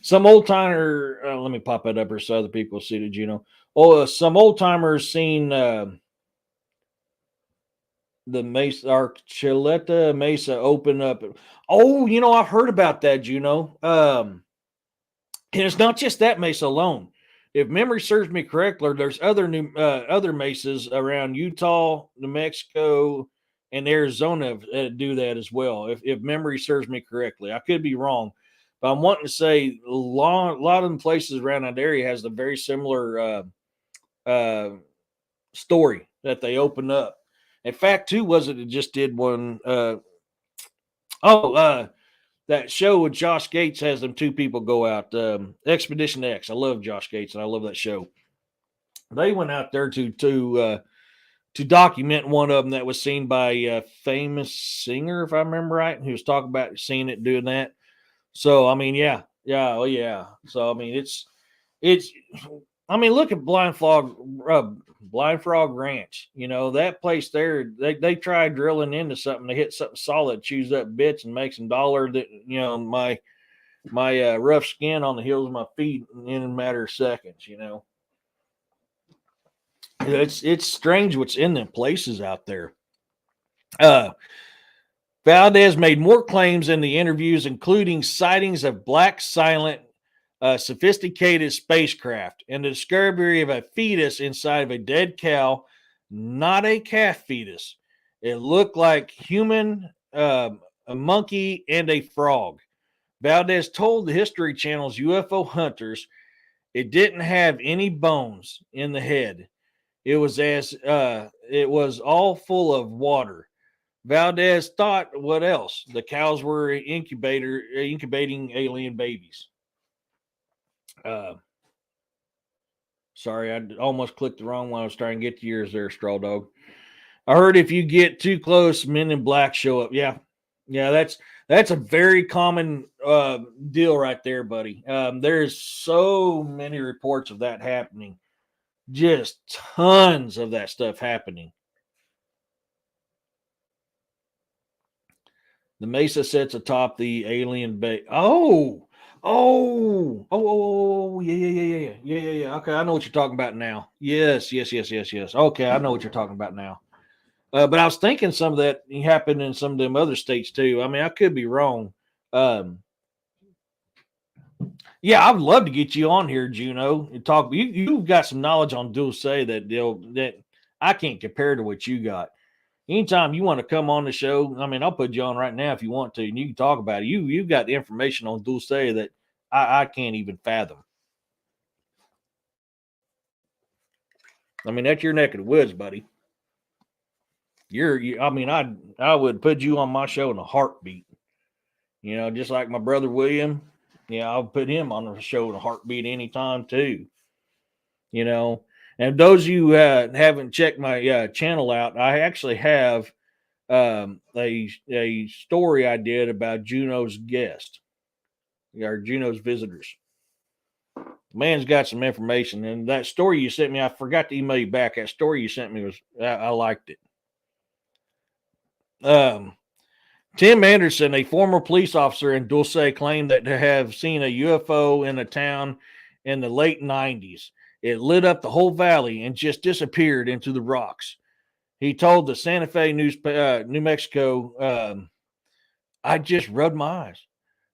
Some old timer, let me pop it up here so other people see it, some old timers seen the Mesa, Archuleta Mesa open up. Oh, I've heard about that, and it's not just that Mesa alone. If memory serves me correctly, there's other mesas around Utah, New Mexico, and Arizona do that as well. If memory serves me correctly, I could be wrong, but I'm wanting to say a lot of the places around that area has a very similar story that they open up. In fact, too, was it just did one? That show with Josh Gates has them two people go out. Expedition X. I love Josh Gates and I love that show. They went out there to document one of them that was seen by a famous singer, if I remember right, who was talking about seeing it doing that. So yeah. So look at Blind Frog Ranch. That place there, they tried drilling into something. They hit something solid, chews up bits, and makes some dollar that my rough skin on the heels of my feet in a matter of seconds. It's strange what's in them places out there. Valdez made more claims in the interviews, including sightings of black silent sophisticated spacecraft and the discovery of a fetus inside of a dead cow, not a calf fetus. It looked like a monkey, and a frog. Valdez told the History Channel's UFO hunters it didn't have any bones in the head. It was all full of water. Valdez thought, what else? The cows were incubating alien babies. Sorry, I almost clicked the wrong one. I was trying to get to yours there, Straw Dog. I heard if you get too close, men in black show up. Yeah, that's a very common deal right there, buddy. There's so many reports of that happening. Just tons of that stuff happening. The mesa sits atop the alien base. Yeah. Okay, I know what you're talking about now. Yes. Okay, I know what you're talking about now. But I was thinking some of that happened in some of them other states too. I mean, I could be wrong. Yeah, I'd love to get you on here, Juno, and talk. You've got some knowledge on Dulce that I can't compare to what you got. Anytime you want to come on the show, I mean, I'll put you on right now if you want to, and you can talk about it. You've got information on Dulce that I can't even fathom. I mean, that's your neck of the woods, buddy. I would put you on my show in a heartbeat. You know, just like my brother William. Yeah, I'll put him on the show in a heartbeat anytime too. You know, and those of you who haven't checked my channel out, I actually have a story I did about Juno's guest, or Juno's visitors. The man's got some information, and that story you sent me, I forgot to email you back. That story you sent me I liked it. Tim Anderson, a former police officer in Dulce, claimed that to have seen a UFO in a town in the late 90s. It lit up the whole valley and just disappeared into the rocks. He told the Santa Fe New Mexico, I just rubbed my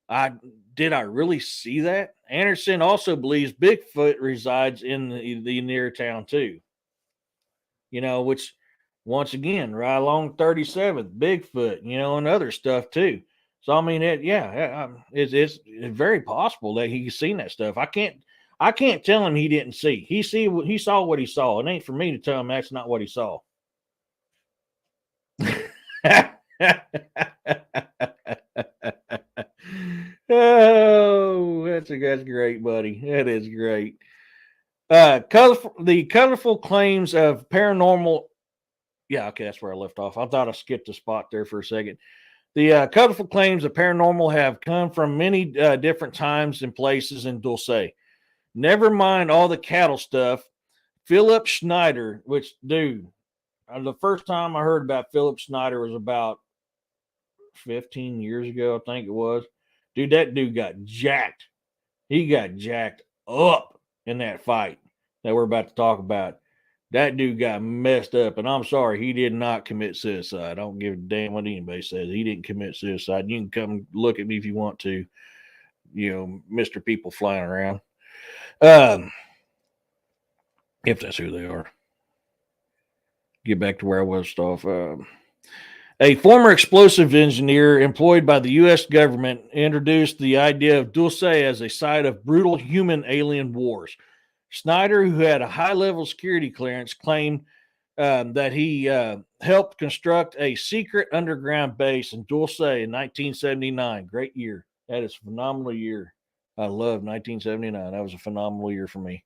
eyes. Did I really see that? Anderson also believes Bigfoot resides in the near town too. You know, which once again, right along 37th, Bigfoot, you know, and other stuff too. So I mean, it's very possible that he's seen that stuff. I can't tell him he didn't see. He saw what he saw. It ain't for me to tell him that's not what he saw. Oh, that's great, buddy. That is great. The colorful claims of paranormal. Yeah, okay, that's where I left off. I thought I skipped a spot there for a second. The colorful claims of paranormal have come from many different times and places in Dulce. Never mind all the cattle stuff. Philip Schneider, which, dude, the first time I heard about Philip Schneider was about 15 years ago, I think it was. Dude, that dude got jacked. He got jacked up in that fight that we're about to talk about. That dude got messed up, and I'm sorry, he did not commit suicide. I don't give a damn what anybody says. He didn't commit suicide. You can come look at me if you want to, you know, Mr. People flying around. If that's who they are. Get back to where I was off. A former explosive engineer employed by the U.S. government introduced the idea of Dulce as a site of brutal human-alien wars. Snyder, who had a high-level security clearance, claimed that he helped construct a secret underground base in Dulce in 1979. Great year. That is a phenomenal year. I love 1979. That was a phenomenal year for me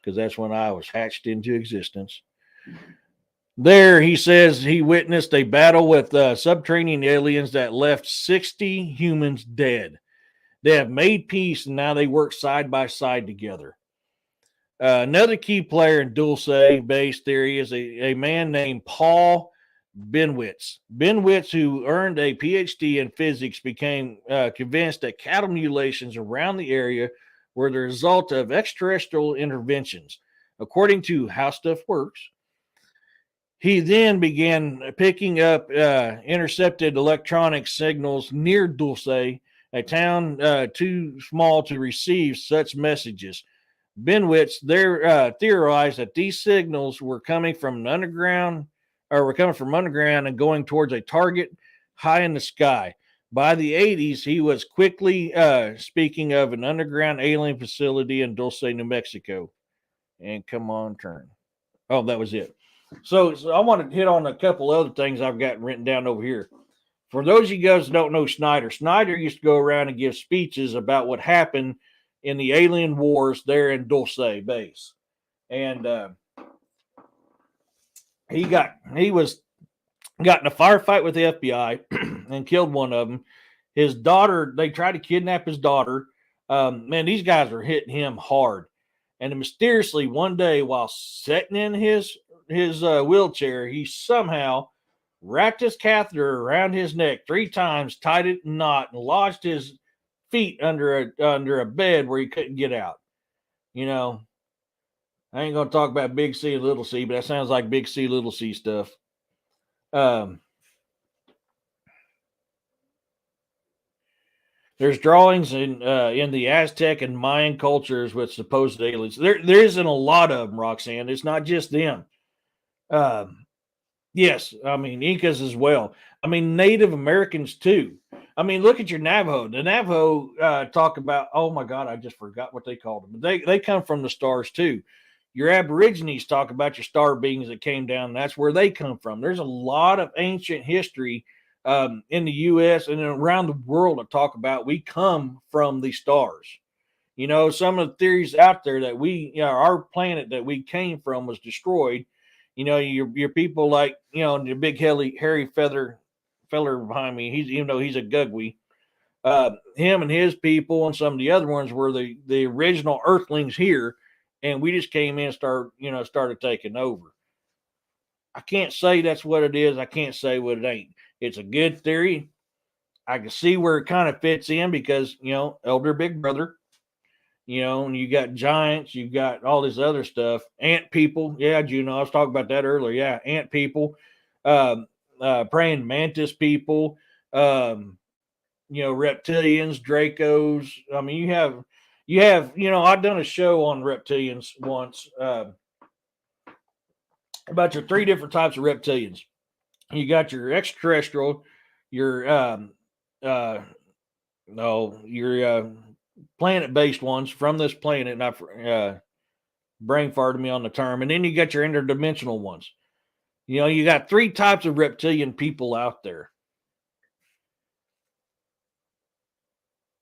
because that's when I was hatched into existence. There, he says he witnessed a battle with subterranean aliens that left 60 humans dead. They have made peace, and now they work side by side together. Another key player in Dulce base theory is a man named Paul Benwitz. Benwitz, who earned a PhD in physics, became convinced that cattle mutilations around the area were the result of extraterrestrial interventions. According to How Stuff Works, he then began picking up intercepted electronic signals near Dulce, a town too small to receive such messages. Benwitz theorized that these signals were coming from an underground or were coming from underground and going towards a target high in the sky. By the 80s, he was quickly speaking of an underground alien facility in Dulce, New Mexico. And come on, turn. Oh, that was it. So I want to hit on a couple other things I've got written down over here. For those of you guys who don't know Snyder used to go around and give speeches about what happened in the alien wars there in Dulce base. And he got in a firefight with the FBI and killed one of them. His daughter, they tried to kidnap his daughter. Man, these guys are hitting him hard. And mysteriously, one day while sitting in his wheelchair, he somehow wrapped his catheter around his neck 3 times, tied it in a knot, and lodged his feet under a bed where he couldn't get out. You know, I ain't gonna talk about Big C and Little C, but that sounds like Big C, Little C stuff. There's drawings in the Aztec and Mayan cultures with supposed aliens. There isn't a lot of them, Roxanne. It's not just them. Yes, I mean Incas as well. I mean Native Americans too. I mean, look at your Navajo. The Navajo talk about. Oh my God, I just forgot what they called them. They come from the stars too. Your Aborigines talk about your star beings that came down. That's where they come from. There's a lot of ancient history in the U.S. and around the world that talk about we come from the stars. You know, some of the theories out there that our planet that we came from was destroyed. You know, your people like, you know, the big hairy feller behind me. Even though he's a Gugwe, him and his people and some of the other ones were the original Earthlings here, and we just came in and started taking over. I can't say that's what it is. I can't say what it ain't. It's a good theory. I can see where it kind of fits in because, you know, elder big brother, you know, and you got giants, you got all this other stuff. Ant people. Yeah, Juno, I was talking about that earlier. Yeah, ant people, praying mantis people, you know, reptilians, Dracos. I mean, you have, you know, I've done a show on reptilians once about your 3 different types of reptilians. You got your extraterrestrial, your planet-based ones from this planet. And I brain farted me on the term. And then you got your interdimensional ones. You know, you got 3 types of reptilian people out there.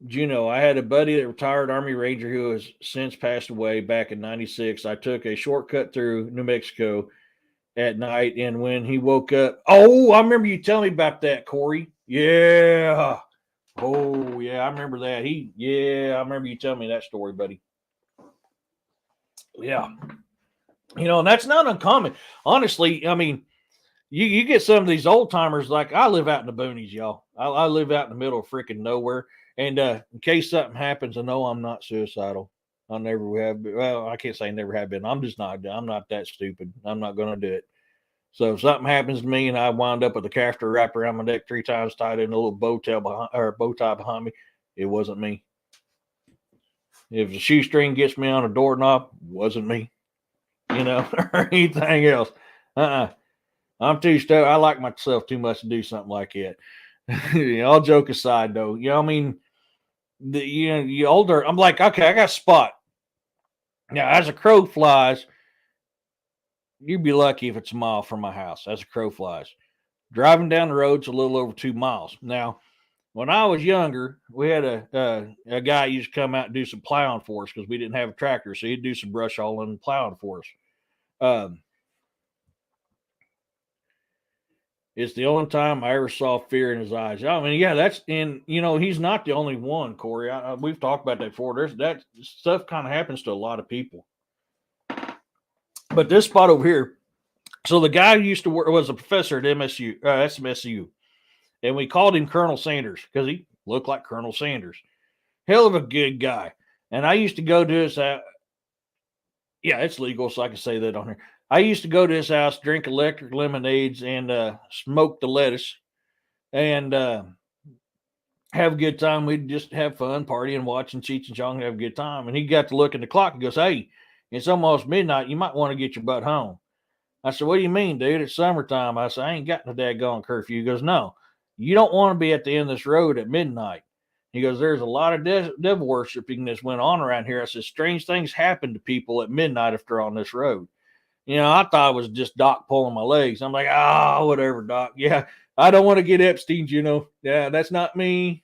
Juno, I had a buddy that retired Army Ranger who has since passed away back in '96. I took a shortcut through New Mexico at night, and when he woke up, oh, I remember you telling me about that, Corey. Yeah. Oh, yeah, I remember that. I remember you telling me that story, buddy. Yeah. You know, and that's not uncommon. Honestly, I mean, you get some of these old timers, like I live out in the boonies, y'all. I live out in the middle of freaking nowhere. And in case something happens, I know I'm not suicidal. I never have been. Well, I can't say never have been. I'm not that stupid. I'm not going to do it. So if something happens to me and I wind up with a catheter wrapped around my neck 3 times, tied in a little bow tie behind me, it wasn't me. If the shoestring gets me on a doorknob, wasn't me. You know, or anything else. I'm too stupid. I like myself too much to do something like that. You know, all joke aside, though, you know, I mean, you older, I'm like, okay, I got a spot. Now, as a crow flies, you'd be lucky if it's a mile from my house. As a crow flies, driving down the road's a little over 2 miles. Now, when I was younger, we had a guy used to come out and do some plowing for us because we didn't have a tractor, so he'd do some brush hauling and plowing for us. It's the only time I ever saw fear in his eyes. I mean, yeah, that's in, you know, he's not the only one, Corey. We've talked about that before. That stuff kind of happens to a lot of people. But this spot over here, so the guy who used to work was a professor at SMSU, and we called him Colonel Sanders because he looked like Colonel Sanders. Hell of a good guy. And I used to go to his house. Yeah, it's legal, so I can say that on here. I used to go to his house, drink electric lemonades, and smoke the lettuce, and have a good time. We'd just have fun, partying, watching Cheech and Chong, have a good time. And he got to look at the clock and goes, "Hey, it's almost midnight. You might want to get your butt home." I said, what do you mean, dude? It's summertime. I said, I ain't got no daggone curfew. He goes, no, you don't want to be at the end of this road at midnight. He goes, there's a lot of devil worshiping that's went on around here. I said, strange things happen to people at midnight if they're on this road. I thought it was just Doc pulling my legs. I'm like, whatever, Doc. Yeah, I don't want to get Epstein's, Yeah, that's not me.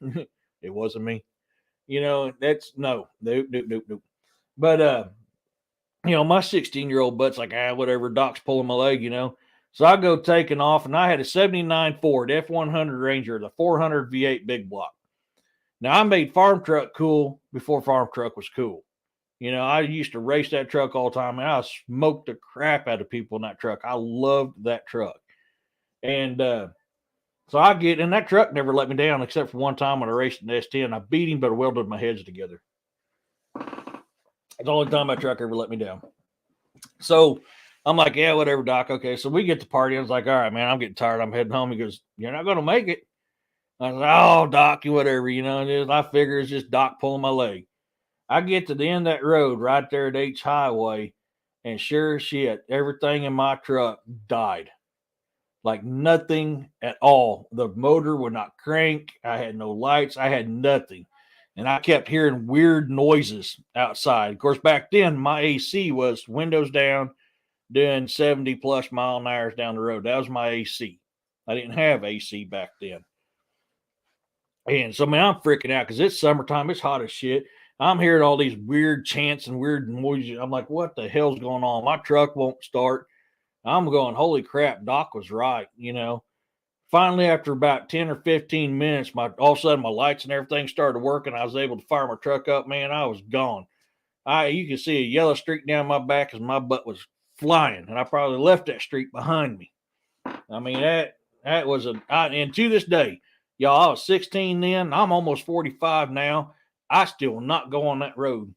It wasn't me. That's no, nope, nope, nope, nope. But my 16-year-old butt's like, whatever, Doc's pulling my leg, So I go taking off, and I had a 79 Ford F100 Ranger, the 400 V8 big block. Now, I made farm truck cool before farm truck was cool. I used to race that truck all the time, and I smoked the crap out of people in that truck. I loved that truck. And so I get, and that truck never let me down except for one time when I raced an S10. I beat him, but I welded my heads together. It's the only time my truck ever let me down. So I'm like, yeah, whatever, Doc. Okay. So we get to party. I was like, all right, man, I'm getting tired. I'm heading home. He goes, you're not going to make it. I was like, oh, Doc, whatever, I figure it's just Doc pulling my leg. I get to the end of that road right there at H Highway, and sure as shit, everything in my truck died. Like nothing at all. The motor would not crank. I had no lights. I had nothing. And I kept hearing weird noises outside. Of course, back then, my AC was windows down, doing 70 plus mile an hour down the road. That was my AC. I didn't have AC back then. And so, man, I'm freaking out because it's summertime. It's hot as shit. I'm hearing all these weird chants and weird noises. I'm like, what the hell's going on? My truck won't start. I'm going, holy crap, Doc was right, Finally, after about 10 or 15 minutes, all of a sudden my lights and everything started working. I was able to fire my truck up, man. I was gone. You could see a yellow streak down my back as my butt was flying, and I probably left that streak behind me. I mean, that was and to this day, y'all, I was 16 then. I'm almost 45 now. I still will not go on that road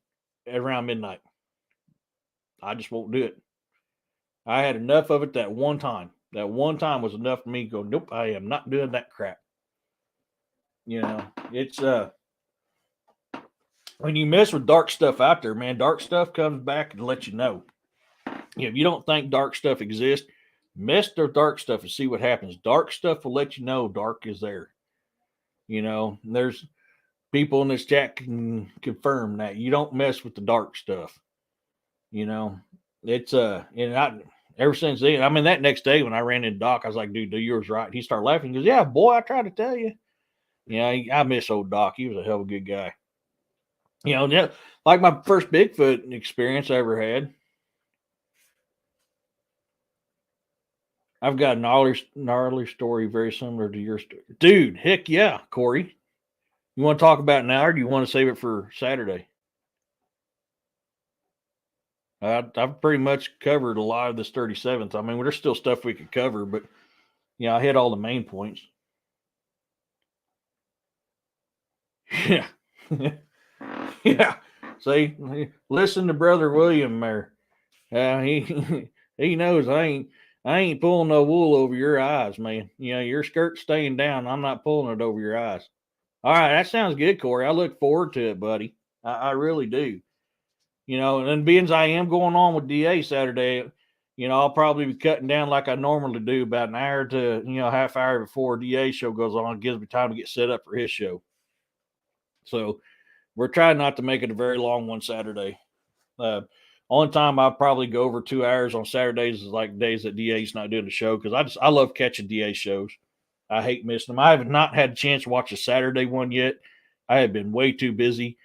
around midnight. I just won't do it. I had enough of it that one time. That one time was enough for me to go, nope, I am not doing that crap. It's when you mess with dark stuff out there, man, dark stuff comes back and lets you know. If you don't think dark stuff exists, mess with dark stuff and see what happens. Dark stuff will let you know dark is there. There's people in this chat can confirm that you don't mess with the dark stuff. It's and I ever since then, I mean, that next day when I ran into Doc, I was like, dude, yours right. He started laughing. He goes, yeah, boy, I tried to tell you. I miss old Doc. He was a hell of a good guy. Like my first Bigfoot experience I ever had. I've got a gnarly story very similar to your story. Dude, heck yeah, Corey. You want to talk about it now, or do you want to save it for Saturday? I've pretty much covered a lot of this 37th. I mean, there's still stuff we could cover, but I hit all the main points. Yeah. Yeah. See, listen to Brother William there. He knows I ain't pulling no wool over your eyes, man. Your skirt's staying down. I'm not pulling it over your eyes. All right, that sounds good, Corey. I look forward to it, buddy. I really do. And being as I am going on with DA Saturday, I'll probably be cutting down like I normally do, about an hour to half hour before DA show goes on. It gives me time to get set up for his show. So we're trying not to make it a very long one Saturday. Only time I'll probably go over 2 hours on Saturdays is like days that DA's not doing the show, because I love catching DA shows. I hate missing them. I have not had a chance to watch a Saturday one yet. I have been way too busy.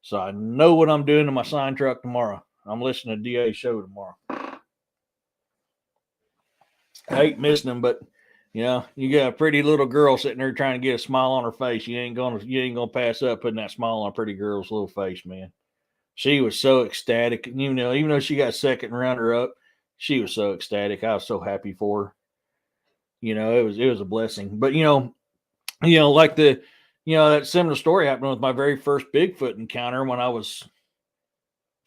So I know what I'm doing in my sign truck tomorrow. I'm listening to DA show tomorrow. I hate missing them, but you got a pretty little girl sitting there trying to get a smile on her face. You ain't gonna pass up putting that smile on a pretty girl's little face, man. She was so ecstatic. Even though she got second runner up, she was so ecstatic. I was so happy for her. It was a blessing. But like that similar story happened with my very first Bigfoot encounter when I was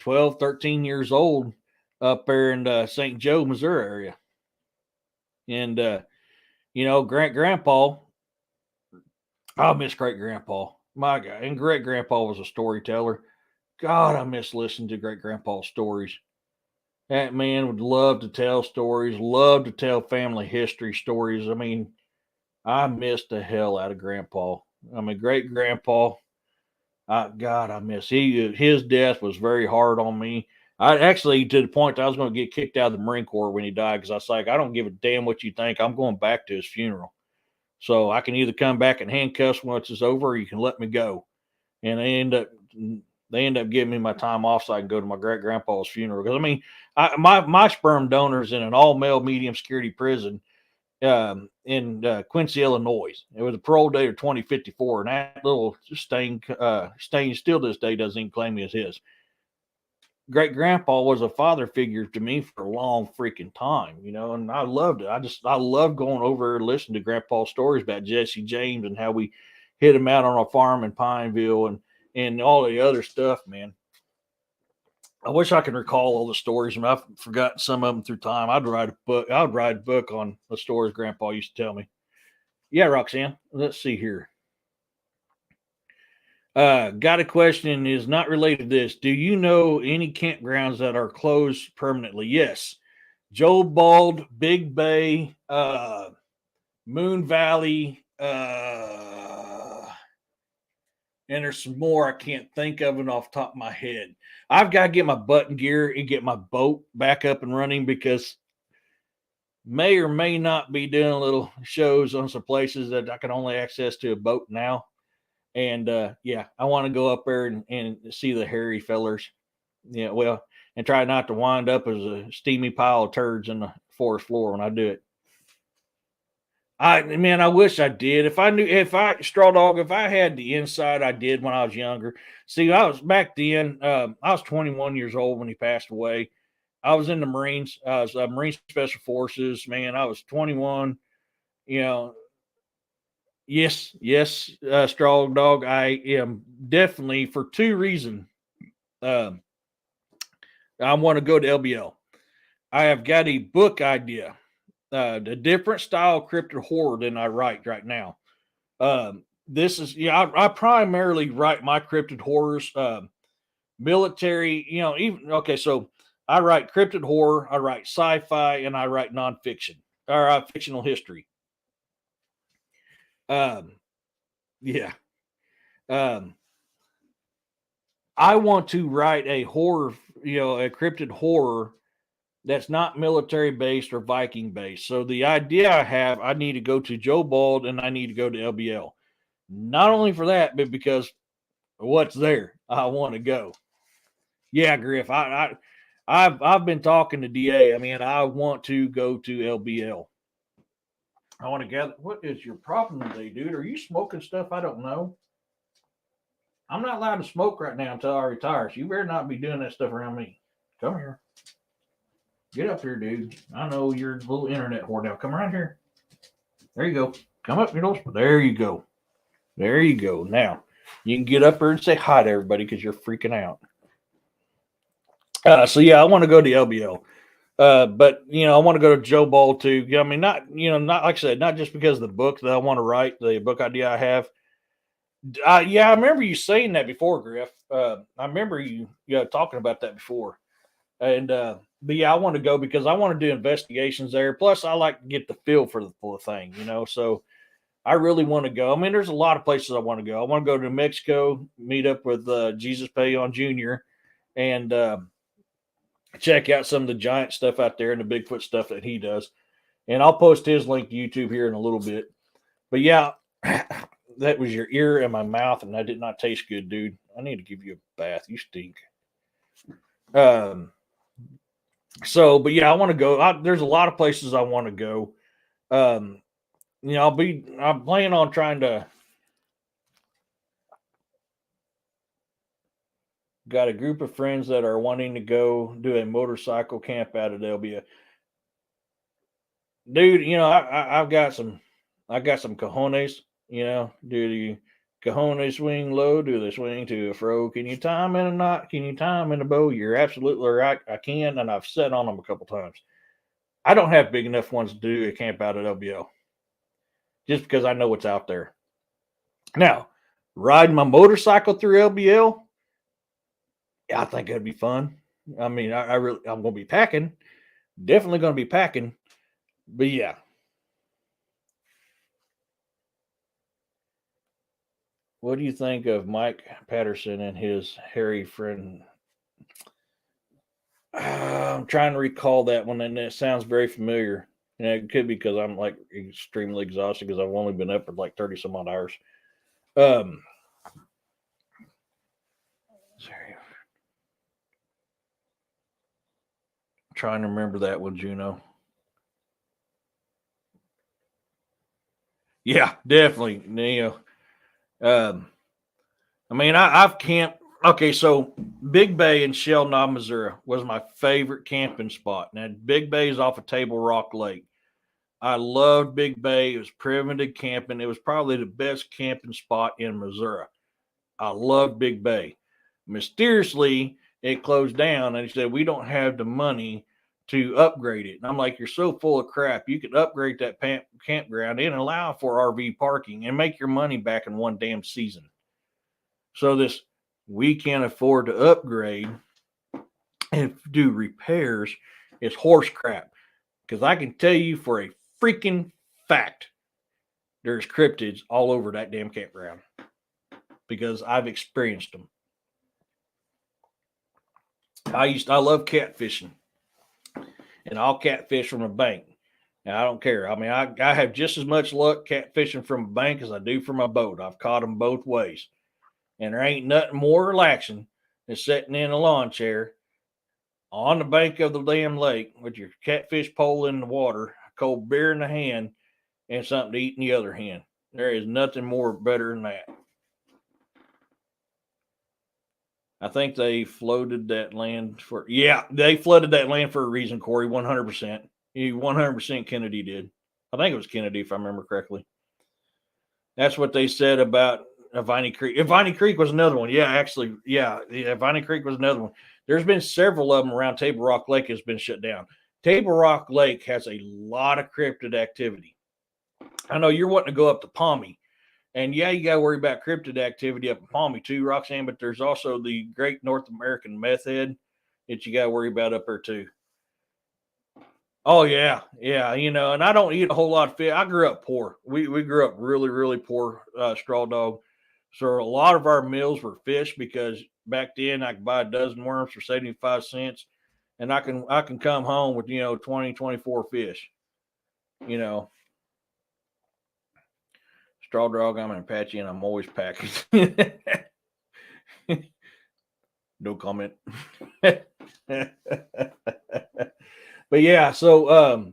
12, 13 years old up there in St. Joe, Missouri area. And, Grandpa, I miss great grandpa. My God. And great grandpa was a storyteller. God, I miss listening to great grandpa's stories. That man would love to tell stories, love to tell family history stories. I mean, I missed the hell out of Grandpa. I mean, great Grandpa. God, I miss his death was very hard on me. I actually to the point that I was going to get kicked out of the Marine Corps when he died because I was like, I don't give a damn what you think. I'm going back to his funeral, so I can either come back in handcuffs once it's over, or you can let me go. And they end up giving me my time off so I can go to my great grandpa's funeral. Because I mean, my sperm donor's in an all male medium security prison in Quincy, Illinois. It was a parole date of 2054, and that little stain still to this day doesn't even claim me as his. Great grandpa was a father figure to me for a long freaking time, and I loved it. I loved going over and listening to grandpa's stories about Jesse James and how we hit him out on a farm in Pineville and all the other stuff, man. I wish I could recall all the stories, and I've forgotten some of them through time. I'd write a book. I would write a book on the stories Grandpa used to tell me. Yeah, Roxanne. Let's see here. Got a question is not related to this. Do you know any campgrounds that are closed permanently? Yes. Joe Bald, Big Bay, Moon Valley, and there's some more I can't think of it off the top of my head. I've got to get my button gear and get my boat back up and running because may or may not be doing little shows on some places that I can only access to a boat now. And yeah, I want to go up there and see the hairy fellers. Yeah, well, and try not to wind up as a steamy pile of turds in the forest floor when I do it. I wish I did. If I knew, if I straw dog, if I had the insight I did when I was younger. See, I was back then. I was 21 years old when he passed away. I was in the Marines. I was Marine Special Forces. Man, I was 21. You know, yes, straw dog. I am definitely for two reasons. Um, I want to go to LBL. I have got a book idea, a different style cryptid horror than I write right now. This is I primarily write my cryptid horrors, military. Even okay. So I write cryptid horror, I write sci-fi, and I write nonfiction or fictional history. Um, yeah. Um, I want to write a horror, a cryptid horror that's not military based or Viking based. So the idea I have, I need to go to Joe Bald and I need to go to LBL. Not only for that, but because what's there, I want to go. Yeah, Griff, I've been talking to DA. I mean, I want to go to LBL. I want to gather. What is your problem today, dude? Are you smoking stuff I don't know? I'm not allowed to smoke right now until I retire. So you better not be doing that stuff around me. Come here. Get up here, dude. I know you're a little internet whore now. Come around here. There you go. Come up, There you go. There you go. Now you can get up here and say hi to everybody because you're freaking out. So yeah, I want to go to LBL. But I want to go to Joe Ball too. I mean, not like I said, not just because of the book that I want to write, the book idea I have. Yeah, I remember you saying that before, Griff. I remember you talking about that before. And but yeah, I want to go because I want to do investigations there. Plus, I like to get the feel for the full thing, So I really want to go. I mean, there's a lot of places I want to go. I want to go to New Mexico, meet up with Jesus Payon Jr. and check out some of the giant stuff out there and the Bigfoot stuff that he does. And I'll post his link to YouTube here in a little bit. But yeah, that was your ear and my mouth, and that did not taste good, dude. I need to give you a bath. You stink. But yeah, I want to go. There's a lot of places I want to go. I'm planning on trying to. Got a group of friends that are wanting to go do a motorcycle camp out at LBA. Dude, I've got some cojones, do the cojones swing low, do they swing to a fro? Can you time in a knot? Can you time in a bow? You're absolutely right. I can, and I've sat on them a couple times. I don't have big enough ones to do a camp out at LBL just because I know what's out there. Now, riding my motorcycle through LBL, I think it'd be fun. I mean, I'm going to be packing, definitely going to be packing, but yeah. What do you think of Mike Patterson and his hairy friend? I'm trying to recall that one, and it sounds very familiar. And it could be because I'm like extremely exhausted because I've only been up for like 30 some odd hours. Um, sorry, I'm trying to remember that one, Juno. Yeah, definitely. Um, I mean, I've camped. Okay, so Big Bay in Shell Knob, Missouri was my favorite camping spot. Now, Big Bay is off of Table Rock Lake. I loved Big Bay. It was primitive camping. It was probably the best camping spot in Missouri. I loved Big Bay. Mysteriously, it closed down and he said, we don't have the money to upgrade it. And I'm like, you're so full of crap. You could upgrade that campground and allow for RV parking and make your money back in one damn season. So this, we can't afford to upgrade and do repairs is horse crap. Because I can tell you for a freaking fact, there's cryptids all over that damn campground because I've experienced them. I love catfishing, and I'll catfish from a bank. Now I don't care. I mean, I have just as much luck catfishing from a bank as I do from a boat. I've caught them both ways, and there ain't nothing more relaxing than sitting in a lawn chair on the bank of the damn lake with your catfish pole in the water, a cold beer in the hand, and something to eat in the other hand. There is nothing more better than that. I think they floated that land for, yeah, they flooded that land for a reason, Corey, 100%. 100% Kennedy did. I think it was Kennedy, if I remember correctly. That's what they said about Viney Creek. Viney Creek was another one. Yeah, actually, yeah, Viney Creek was another one. There's been several of them around Table Rock Lake has been shut down. Table Rock Lake has a lot of cryptid activity. I know you're wanting to go up to Palmy. And yeah, you got to worry about cryptid activity up in Palmy too, Roxanne, but there's also the Great North American Meth Head that you got to worry about up there too. Oh yeah, yeah, and I don't eat a whole lot of fish. I grew up poor. We grew up really really poor, straw dog. So a lot of our meals were fish because back then I could buy a dozen worms for 75 cents, and I can come home with 20 24 fish. You know, straw dog. I'm an Apache and I'm always packing. No comment. But yeah, so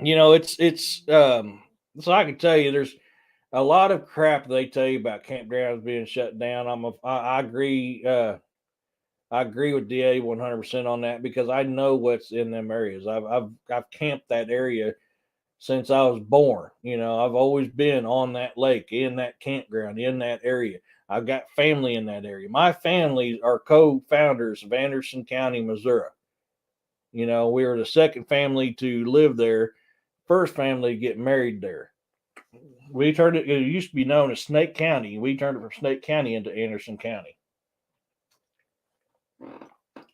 it's so I can tell you there's a lot of crap they tell you about campgrounds being shut down. I agree. I agree with Da 100% on that because I know what's in them areas. I've camped that area since I was born. I've always been on that lake, in that campground, in that area. I've got family in that area. My family are co-founders of Anderson County, Missouri. We were the second family to live there, first family to get married there. We turned it. It used to be known as Snake County. We turned it from Snake County into Anderson County.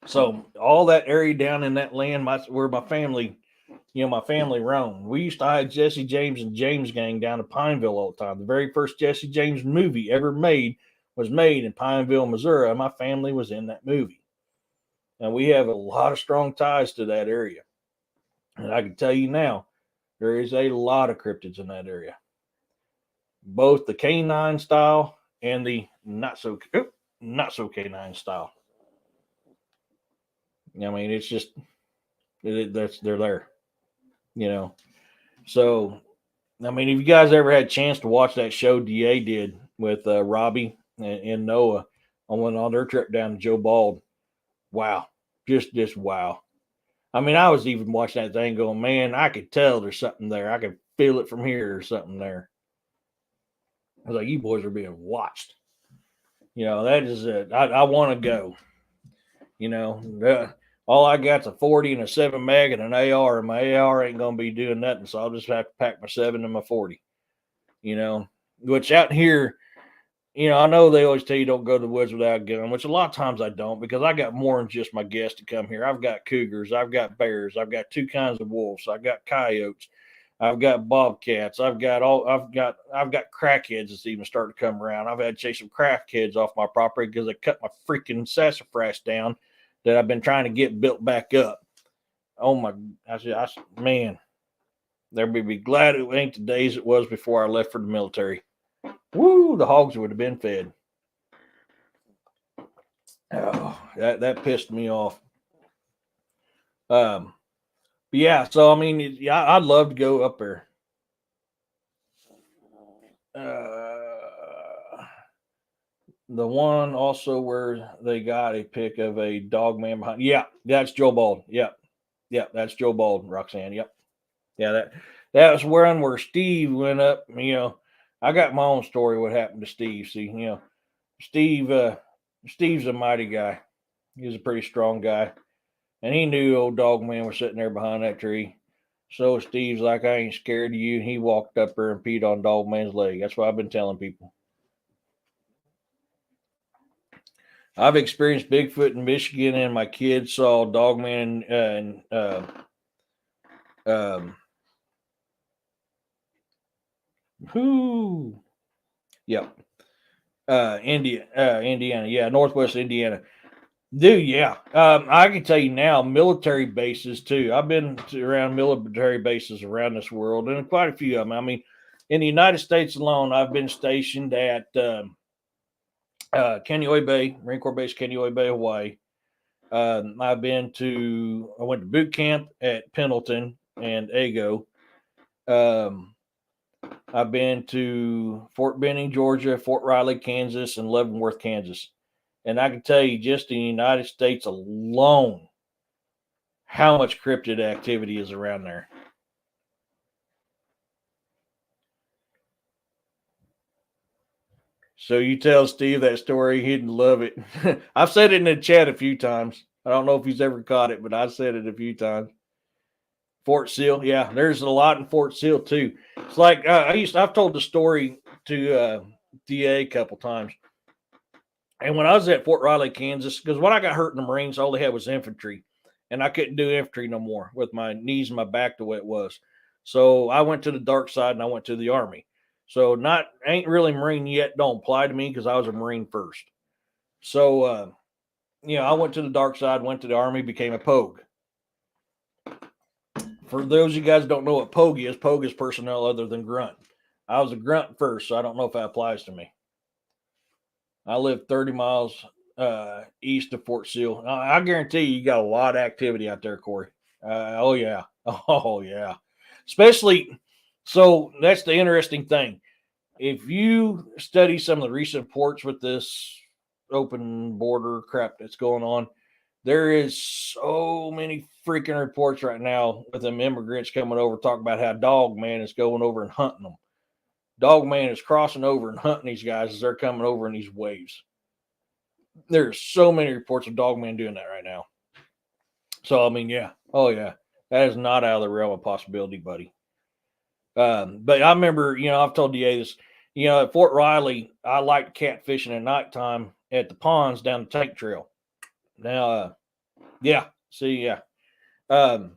So all that area down in that land, where my family, my family roamed. We used to hide Jesse James and James Gang down to Pineville all the time. The very first Jesse James movie ever made was made in Pineville, Missouri. And my family was in that movie. And we have a lot of strong ties to that area. And I can tell you now, there is a lot of cryptids in that area, both the canine style and the not so canine style. I mean, it's just they're there, you know. So, I mean, if you guys ever had a chance to watch that show Da did with Robbie and Noah on their trip down to Joe Bald, wow, just wow. I mean, I was even watching that thing going, man, I could tell there's something there. I could feel it from here or something there. I was like, you boys are being watched. That is it. I want to go. All I got's a 40 and a 7 mag and an AR, and my AR ain't going to be doing nothing. So I'll just have to pack my 7 and my 40, which out here, I know they always tell you don't go to the woods without a gun, which a lot of times I don't because I got more than just my guests to come here. I've got cougars, I've got bears, I've got two kinds of wolves, I've got coyotes, I've got bobcats, I've got crackheads that's even starting to come around. I've had to chase some crackheads off my property because they cut my freaking sassafras down that I've been trying to get built back up. Oh my, man, they'll be glad it ain't the days it was before I left for the military. Woo, the hogs would have been fed. Oh, that pissed me off. But yeah, so I mean, yeah, I'd love to go up there. The one also where they got a pic of a dog man behind. Yeah, that's Joe Bald. Yep, that's Joe Bald, Roxanne. Yep, yeah, that was where Steve went up. I got my own story. What happened to Steve? See, Steve. Steve's a mighty guy. He's a pretty strong guy. And he knew old dog man was sitting there behind that tree. So Steve's like, I ain't scared of you. And he walked up there and peed on dog man's leg. That's what I've been telling people. I've experienced Bigfoot in Michigan, and my kids saw dog man who? Yep. Indiana. Yeah, Northwest Indiana. Dude, yeah. I can tell you now, military bases too. I've been around military bases around this world, and quite a few of them. I mean, in the United States alone, I've been stationed at Kaneohe Bay, Marine Corps Base, Kaneohe Bay, Hawaii. I went to boot camp at Pendleton and Ego. I've been to Fort Benning, Georgia, Fort Riley, Kansas, and Leavenworth, Kansas. And I can tell you, just in the United States alone, how much cryptid activity is around there. So you tell Steve that story, he'd love it. I've said it in the chat a few times. I don't know if he's ever caught it, but I said it a few times. Fort Sill, yeah, there's a lot in Fort Sill too. It's like I've told the story to DA a couple times. And when I was at Fort Riley, Kansas, because when I got hurt in the Marines, all they had was infantry, and I couldn't do infantry no more with my knees and my back the way it was. So I went to the dark side and I went to the Army. So ain't really Marine yet. Don't apply to me because I was a Marine first. So I went to the dark side, went to the Army, became a Pogue. For those of you guys don't know what Pogue is personnel other than grunt. I was a grunt first, so I don't know if that applies to me. I live 30 miles east of Fort Sill. I guarantee you got a lot of activity out there, Corey. Oh yeah. Oh yeah. Especially, so that's the interesting thing. If you study some of the recent reports with this open border crap that's going on, there is so many freaking reports right now with them immigrants coming over talking about how dog man is going over and hunting them. Dog man is crossing over and hunting these guys as they're coming over in these waves. There's so many reports of dog man doing that right now. So I mean, yeah, oh yeah, that is not out of the realm of possibility, buddy. But I remember, I've told DA this. At Fort Riley, I liked catfishing at nighttime at the ponds down the tank trail. Now, yeah, see, yeah. So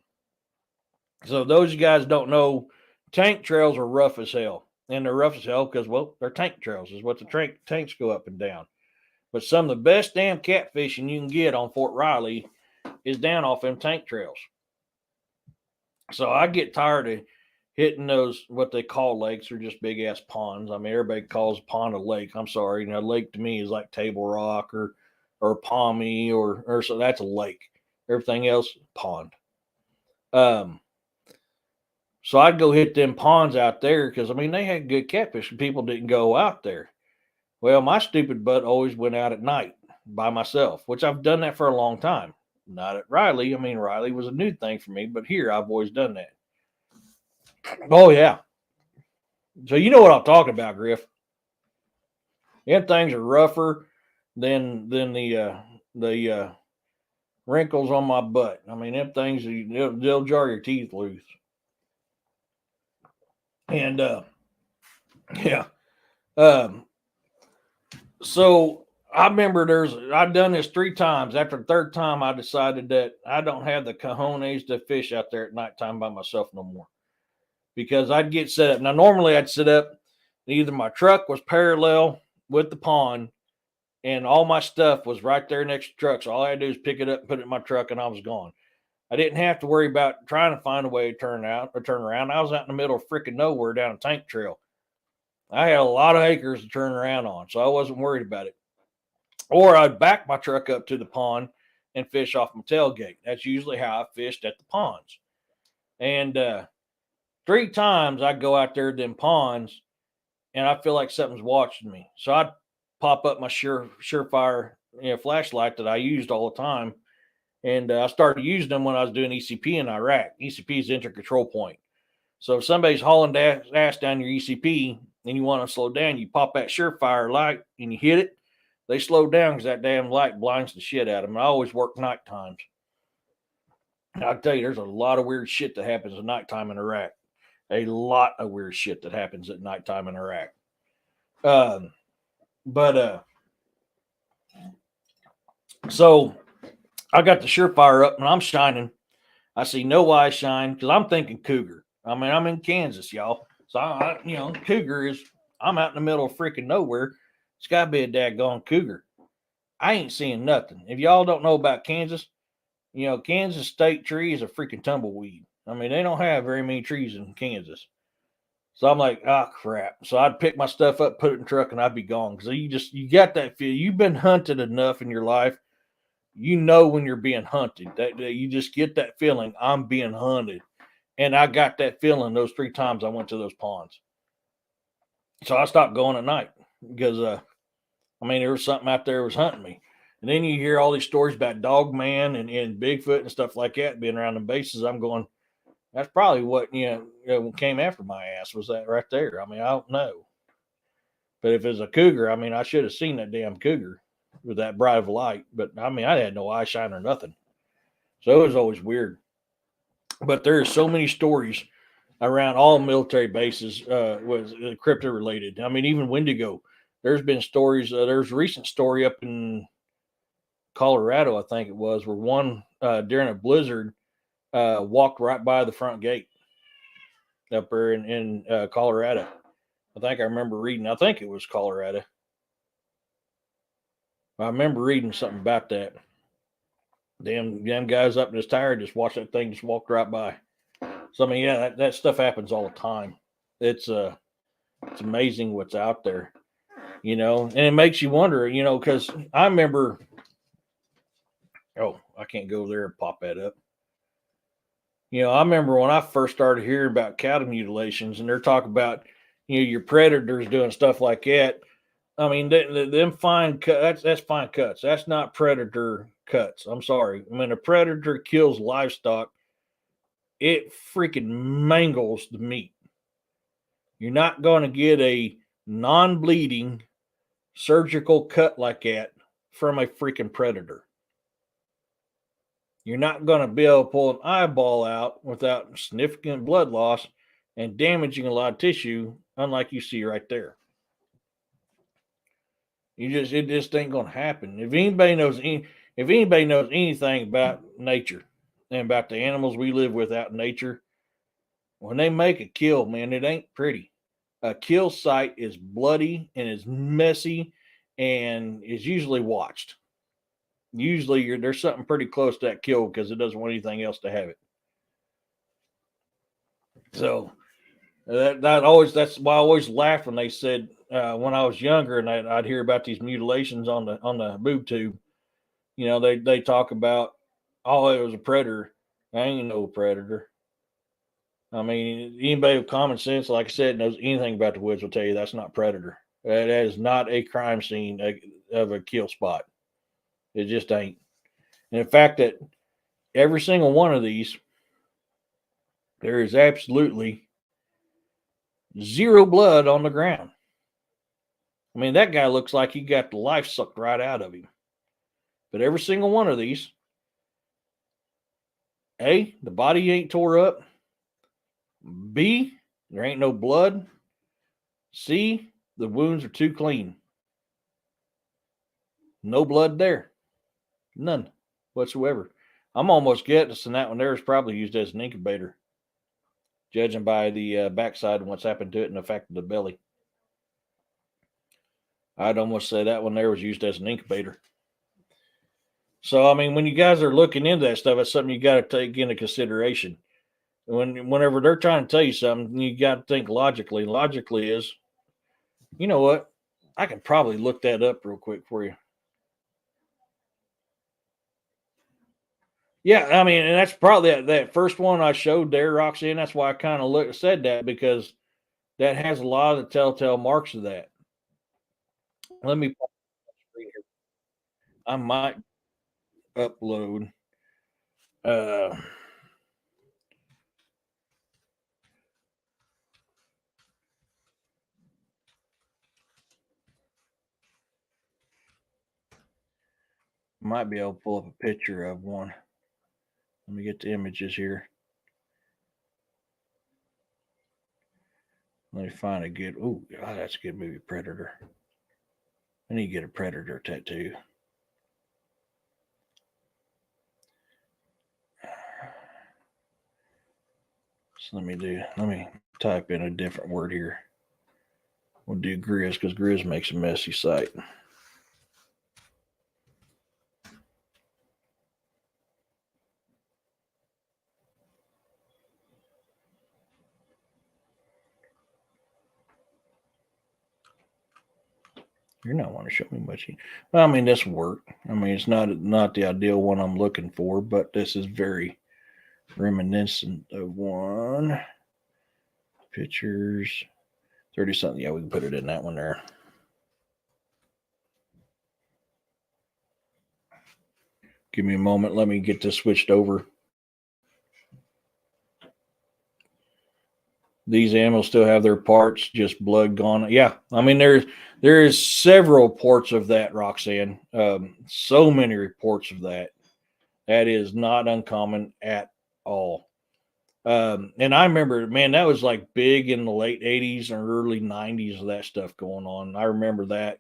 those you guys don't know, tank trails are rough as hell. And they're rough as hell because, well, they're tank trails, is what the tanks go up and down. But some of the best damn catfishing you can get on Fort Riley is down off them tank trails. So I get tired of hitting those, what they call lakes, are just big ass ponds. I mean, everybody calls a pond a lake. I'm sorry. Lake to me is like Table Rock or Palmy or so that's a lake. Everything else, pond. So I'd go hit them ponds out there because, I mean, they had good catfish and people didn't go out there. Well, my stupid butt always went out at night by myself, which I've done that for a long time. Not at Riley. I mean, Riley was a new thing for me, but here I've always done that. Oh, yeah. So you know what I'm talking about, Griff. Them things are rougher than the wrinkles on my butt. I mean, them things, they'll jar your teeth loose. And, yeah. So I remember I've done this 3 times. After the third time, I decided that I don't have the cojones to fish out there at nighttime by myself no more, because I'd get set up. Now, normally I'd sit up, either my truck was parallel with the pond and all my stuff was right there next to the truck. So all I had to do was pick it up and put it in my truck and I was gone. I didn't have to worry about trying to find a way to turn around. I was out in the middle of freaking nowhere down a tank trail. I had a lot of acres to turn around on, so I wasn't worried about it. Or I'd back my truck up to the pond and fish off my tailgate. That's usually how I fished at the ponds. And 3 times I go out there to them ponds and I feel like something's watching me. So I'd pop up my Surefire flashlight that I used all the time. And I started using them when I was doing ECP in Iraq. ECP is enter control point. So if somebody's hauling ass down your ECP and you want to slow down, you pop that Surefire light and you hit it. They slow down because that damn light blinds the shit out of them. I always work night times. I'll tell you, there's a lot of weird shit that happens at nighttime in Iraq. A lot of weird shit that happens at nighttime in Iraq. But so I got the Surefire up and I'm shining. I see no eye shine because I'm thinking cougar. I mean, I'm in Kansas, y'all. So cougar is. I'm out in the middle of freaking nowhere. It's got to be a daggone cougar. I ain't seeing nothing. If y'all don't know about Kansas, Kansas state tree is a freaking tumbleweed. I mean, they don't have very many trees in Kansas. So I'm like, oh crap. So I'd pick my stuff up, put it in the truck, and I'd be gone. So you got that feel. You've been hunted enough in your life. You know when you're being hunted. That you just get that feeling, I'm being hunted. And I got that feeling those 3 times I went to those ponds. So I stopped going at night because there was something out there that was hunting me. And then you hear all these stories about Dog Man and Bigfoot and stuff like that being around the bases. I'm going, that's probably what came after my ass, was that right there. I mean, I don't know. But if it's a cougar, I mean, I should have seen that damn cougar with that bright of light. But I mean, I had no eye shine or nothing. So it was always weird. But there's so many stories around all military bases was crypto related. I mean, even Wendigo. There's been stories. There's a recent story up in Colorado, I think it was, where one during a blizzard walked right by the front gate up there in Colorado. I think I remember reading. I think it was Colorado. I remember reading something about that. Damn guys up in his tire just watched that thing just walked right by. So I mean, yeah, that stuff happens all the time. It's amazing what's out there, and it makes you wonder, because I remember. Oh, I can't go there and pop that up. I remember when I first started hearing about cattle mutilations, and they're talking about, your predators doing stuff like that. I mean, them fine cuts, that's fine cuts. That's not predator cuts. I'm sorry. When a predator kills livestock, it freaking mangles the meat. You're not going to get a non-bleeding surgical cut like that from a freaking predator. You're not going to be able to pull an eyeball out without significant blood loss and damaging a lot of tissue, unlike you see right there. It just ain't going to happen. If anybody knows anything about nature and about the animals we live with out in nature, when they make a kill, man, it ain't pretty. A kill site is bloody and is messy and is usually watched. Usually there's something pretty close to that kill because it doesn't want anything else to have it. So that's why I always laughed when they said when I was younger and I'd hear about these mutilations on the boob tube. They talk about, oh, it was a predator. I ain't no predator. I mean, anybody with common sense, like I said, knows anything about the woods will tell you that's not predator. That is not a crime scene of a kill spot. It just ain't. And the fact that every single one of these, there is absolutely zero blood on the ground. I mean, that guy looks like he got the life sucked right out of him. But every single one of these, A, the body ain't tore up. B, there ain't no blood. C, the wounds are too clean. No blood there. None whatsoever. I'm almost guessing that one there is probably used as an incubator, judging by the backside and what's happened to it and the fact of the belly. I'd almost say that one there was used as an incubator. So, I mean, when you guys are looking into that stuff, it's something you got to take into consideration. Whenever they're trying to tell you something, you got to think logically. Logically is, you know what? I can probably look that up real quick for you. Yeah, I mean, and that's probably that first one I showed there, Roxanne. That's why I kind of said that, because that has a lot of the telltale marks of that. Let me. I might upload. Uh, might be able to pull up a picture of one. Let me get the images here. Let me find a good. Oh, that's a good movie, Predator. I need to get a Predator tattoo. So let me type in a different word here. We'll do Grizz, because Grizz makes a messy site. You're not wanting to show me much. Well, I mean, this worked. I mean, it's not the ideal one I'm looking for, but this is very reminiscent of one. Pictures, 30 something. Yeah, we can put it in that one there. Give me a moment. Let me get this switched over. These animals still have their parts, just blood gone. Yeah, I mean, there is several reports of that, Roxanne. So many reports of that. That is not uncommon at all. And I remember, man, that was like big in the late 80s and early 90s of that stuff going on. I remember that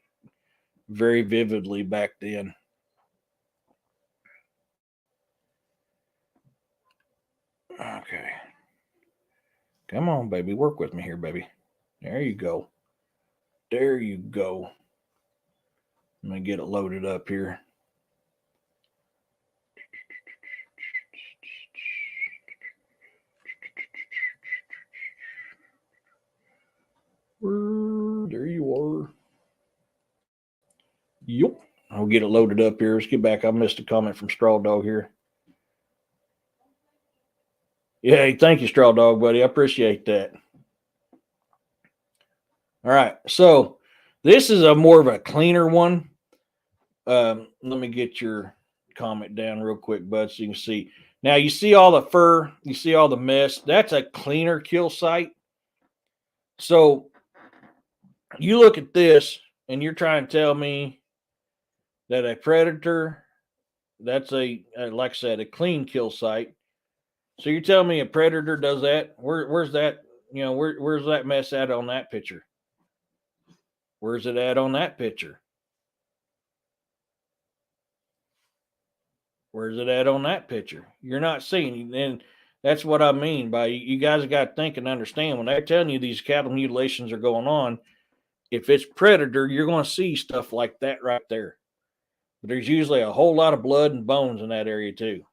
very vividly back then. Okay. Come on, baby. Work with me here, baby. There you go. There you go. Let me get it loaded up here. There you are. Yep. I'll get it loaded up here. Let's get back. I missed a comment from Straw Dog here. Yeah, thank you, Straw Dog, buddy. I appreciate that. All right. So this is a more of a cleaner one. Let me get your comment down real quick, bud, so you can see. Now you see all the fur, you see all the mess. That's a cleaner kill site. So you look at this and you're trying to tell me that a predator, that's like I said, a clean kill site. So you're telling me a predator does that? Where's that? Where's that mess at on that picture? Where's it at on that picture? Where's it at on that picture? You're not seeing. And that's what I mean by, you guys got to think and understand when they're telling you these cattle mutilations are going on. If it's predator, you're going to see stuff like that right there. But there's usually a whole lot of blood and bones in that area too,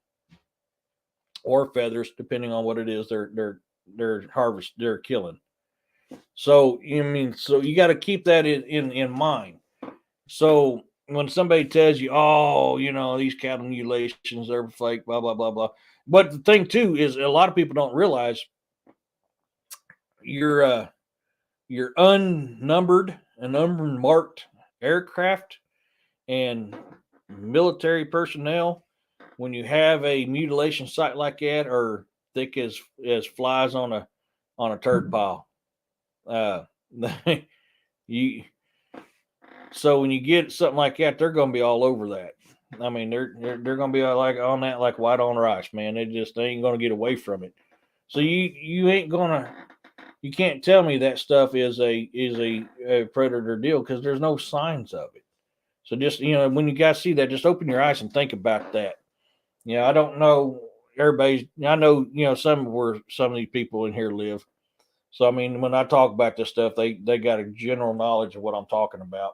or feathers, depending on what it is they're killing. So so you got to keep that in mind. So when somebody tells you, oh, these cattle mutilations are fake, blah blah blah blah. But the thing too is, a lot of people don't realize your unnumbered and unmarked aircraft and military personnel, when you have a mutilation site like that, are thick as flies on a turd pile. You So when you get something like that, they're going to be all over that. I mean, they're going to be like on that like white on rice, man. They ain't going to get away from it. So you ain't gonna, you can't tell me that stuff is a predator deal, because there's no signs of it. So just, when you guys see that, just open your eyes and think about that. I don't know everybody's, I know, some where some of these people in here live. So, I mean, when I talk about this stuff, they got a general knowledge of what I'm talking about.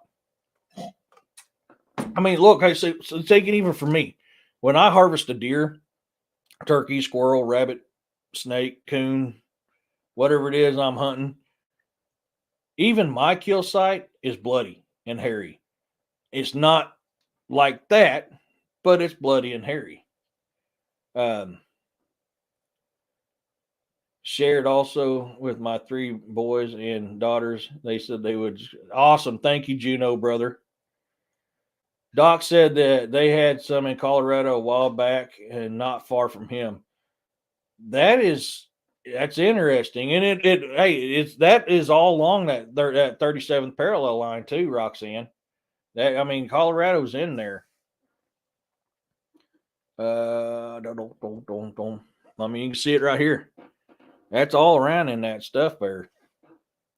I mean, look, hey, so take it even for me. When I harvest a deer, turkey, squirrel, rabbit, snake, coon, whatever it is I'm hunting, even my kill site is bloody and hairy. It's not like that, but it's bloody and hairy. Um, Shared also with my 3 boys and daughters. They said they would. Awesome. Thank you, Juno, brother. Doc said that they had some in Colorado a while back and not far from him. That's interesting. And that is all along that 37th parallel line too, Roxanne. Colorado's in there. Don't. I mean, you can see it right here. That's all around in that stuff there.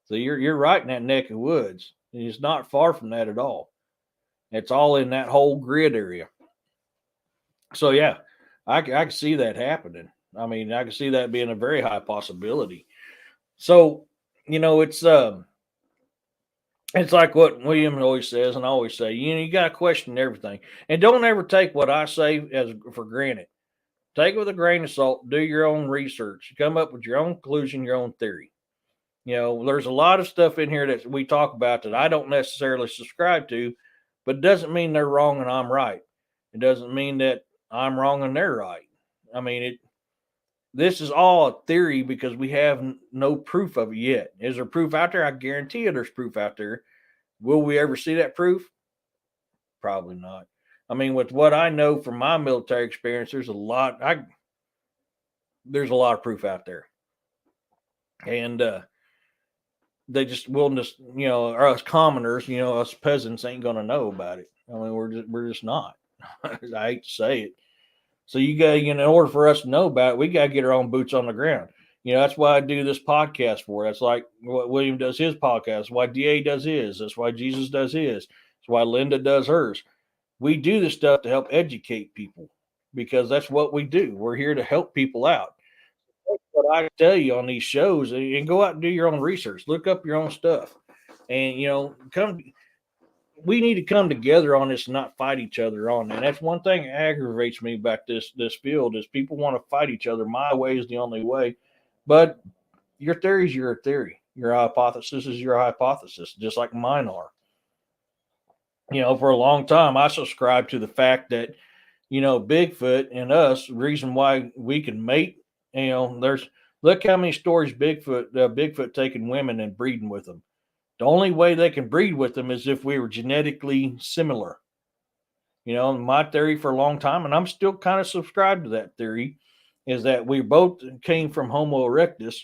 So you're right in that neck of woods. It's not far from that at all. It's all in that whole grid area. So yeah, I can see that happening. I mean, I can see that being a very high possibility. So, it's like what William always says, and I always say, you got to question everything, and don't ever take what I say as for granted. Take it with a grain of salt. Do your own research. Come up with your own conclusion, your own theory. There's a lot of stuff in here that we talk about that I don't necessarily subscribe to, but it doesn't mean they're wrong and I'm right. It doesn't mean that I'm wrong and they're right. I mean, this is all a theory because we have no proof of it yet. Is there proof out there? I guarantee you there's proof out there. Will we ever see that proof? Probably not. I mean, with what I know from my military experience, there's a lot of proof out there. And they just will just, or us commoners, us peasants ain't gonna know about it. I mean, we're just not. I hate to say it. So you got, in order for us to know about it, we got to get our own boots on the ground. That's why I do this podcast for. That's like what William does his podcast. That's why DA does his. That's why Jesus does his. That's why Linda does hers. We do this stuff to help educate people because that's what we do. We're here to help people out. That's what I tell you on these shows, and go out and do your own research. Look up your own stuff, and come. We need to come together on this and not fight each other on that. That's one thing that aggravates me about this field is people want to fight each other. My way is the only way, but your theory is your theory. Your hypothesis is your hypothesis, just like mine are. For a long time, I subscribed to the fact that Bigfoot and us, the reason why we can mate. There's look how many stories Bigfoot taking women and breeding with them. The only way they can breed with them is if we were genetically similar. My theory for a long time, and I'm still kind of subscribed to that theory, is that we both came from Homo erectus.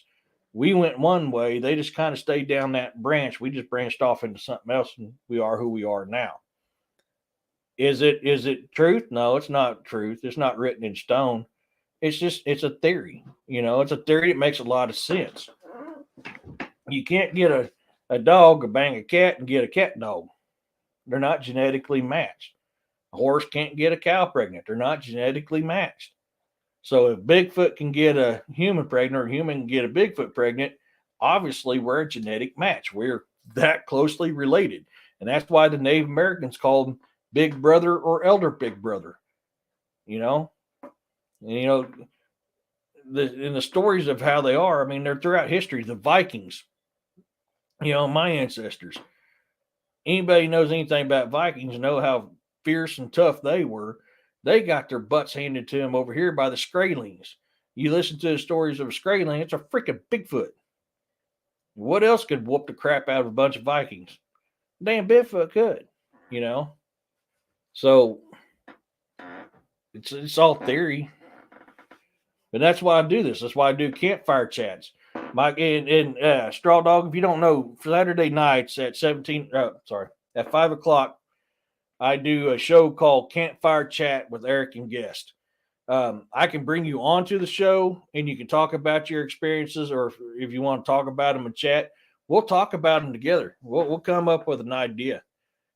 We went one way, they just kind of stayed down that branch. We just branched off into something else, and we are who we are now. Is it truth? No, it's not truth. It's not written in stone. It's a theory. It's a theory that makes a lot of sense. You can't get a dog or bang a cat and get a cat dog. They're not genetically matched. A horse can't get a cow pregnant. They're not genetically matched. So if Bigfoot can get a human pregnant or a human can get a Bigfoot pregnant, obviously we're a genetic match. We're that closely related. And that's why the Native Americans called them Big Brother or Elder Big Brother. In the stories of how they are, I mean, they're throughout history. The Vikings, my ancestors. Anybody knows anything about Vikings know how fierce and tough they were. They got their butts handed to them over here by the Skraelings. You listen to the stories of a Skraeling, it's a freaking Bigfoot. What else could whoop the crap out of a bunch of Vikings? Damn Bigfoot could, So it's all theory. But that's why I do this. That's why I do campfire chats. Straw Dog, if you don't know, Saturday nights at 5 o'clock, I do a show called Campfire Chat with Eric and guest. I can bring you onto the show and you can talk about your experiences, or if you want to talk about them in chat, we'll talk about them together. We'll come up with an idea.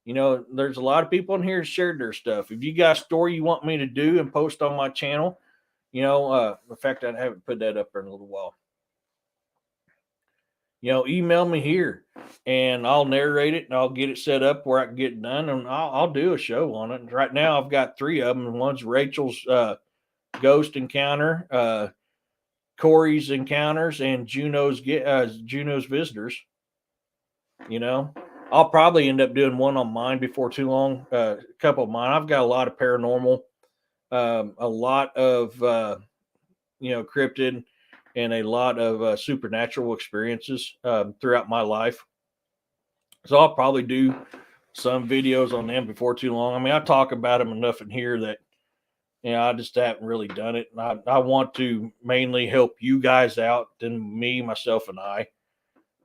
You know, there's a lot of people in here that shared their stuff. If you got a story you want me to do and post on my channel, you know, in fact, I haven't put that up there in a little while. You know, email me here and I'll narrate it and I'll get it set up where I can get it done and I'll do a show on it. And right now I've got 3 of them. One's Rachel's ghost encounter, Corey's encounters, and Juno's visitors. You know, I'll probably end up doing one on mine before too long. A couple of mine. I've got a lot of paranormal, a lot of cryptid, and a lot of supernatural experiences throughout my life. So I'll probably do some videos on them before too long. I mean, I talk about them enough in here that I just haven't really done it. And I want to mainly help you guys out than me, myself, and I.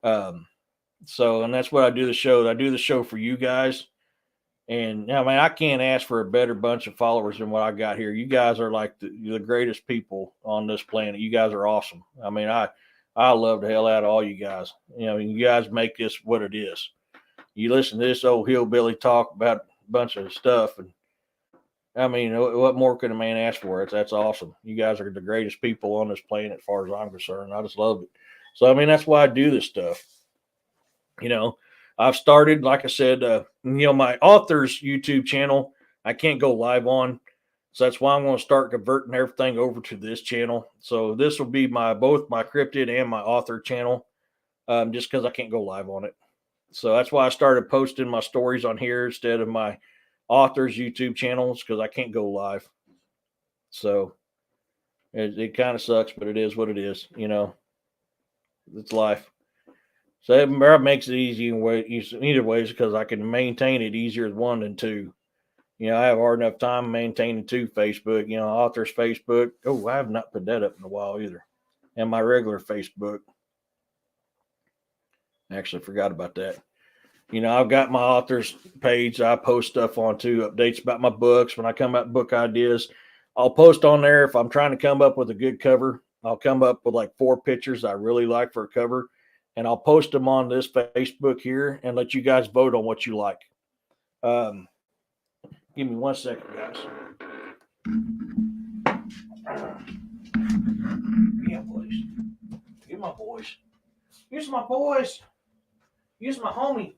And that's what I do the show. I do the show for you guys. And I mean, I can't ask for a better bunch of followers than what I got here. You guys are like the greatest people on this planet. You guys are awesome. I mean, I love the hell out of all you guys. You know, you guys make this what it is. You listen to this old hillbilly talk about a bunch of stuff, and I mean, what more can a man ask for? That's awesome. You guys are the greatest people on this planet, as far as I'm concerned. I just love it. So I mean, that's why I do this stuff. You know, I've started, like I said, my author's YouTube channel, I can't go live on. So that's why I'm going to start converting everything over to this channel. So this will be both my cryptid and my author channel, just because I can't go live on it. So that's why I started posting my stories on here instead of my author's YouTube channels, because I can't go live. So it kind of sucks, but it is what it is. You know, it's life. So it makes it easy either ways, because I can maintain it easier with 1 than 2. You know, I have hard enough time maintaining 2 Facebook, author's Facebook. Oh, I have not put that up in a while either. And my regular Facebook. Actually forgot about that. You know, I've got my author's page. I post stuff on too, updates about my books. When I come up with book ideas, I'll post on there. If I'm trying to come up with a good cover, I'll come up with like 4 pictures I really like for a cover, and I'll post them on this Facebook here and let you guys vote on what you like. Give me 1 second, guys. Yeah, please. Get my boys. Here's my boys. Here's my homie.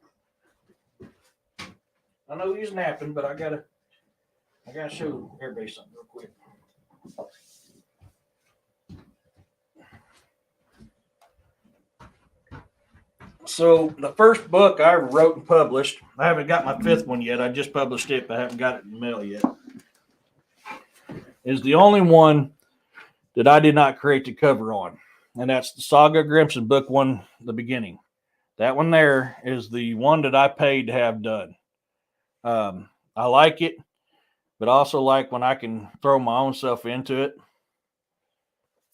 I know he's napping, but I gotta show everybody something real quick. So the first book I wrote and published, I haven't got my 5th one yet. I just published it, but I haven't got it in the mail yet. Is the only one that I did not create the cover on, and that's the Saga Grimson book 1, the beginning. That one there is the one that I paid to have done. I like it, but also like when I can throw my own self into it.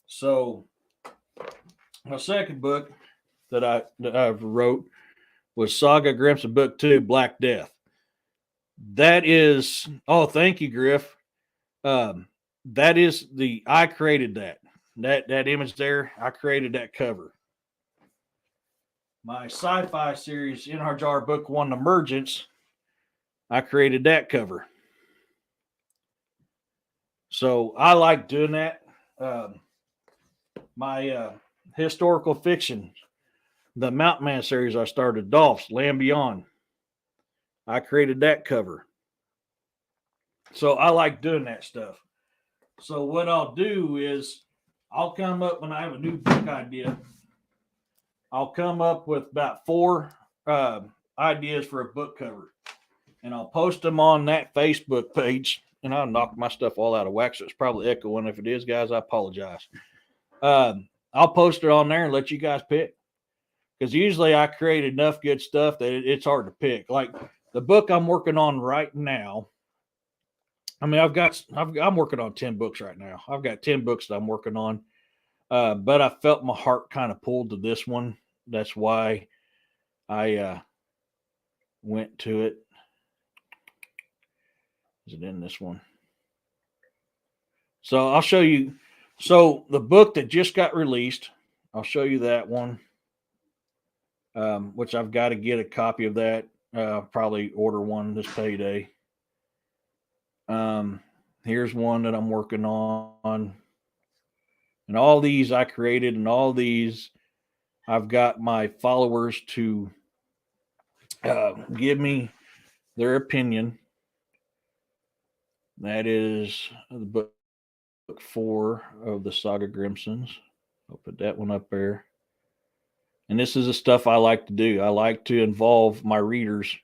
So my second book that I wrote was Saga Grimson book 2, Black Death. That is, thank you, Griff. That is I created that image there. I created that cover. My sci-fi series, In Our Jar book 1, Emergence, I created that cover. So I like doing that. My historical fiction, the Mountain Man series I started, Dolph's Land Beyond, I created that cover. So I like doing that stuff. So what I'll do is I'll come up when I have a new book idea. I'll come up with about 4 ideas for a book cover, and I'll post them on that Facebook page. And I'll knock my stuff all out of whack, so it's probably echoing. If it is, guys, I apologize. I'll post it on there and let you guys pick, because usually I create enough good stuff that it's hard to pick. Like the book I'm working on right now. I mean, I'm working on 10 books right now. I've got 10 books that I'm working on, but I felt my heart kind of pulled to this one. That's why I went to it. Is it in this one? So I'll show you. So the book that just got released, I'll show you that one, which I've got to get a copy of that. Probably order one this payday. Here's one that I'm working on. And all these I created, and all these I've got my followers to give me their opinion. That is the book 4 of the Saga Grimsons. I'll put that one up there. And this is the stuff I like to do. I like to involve my readers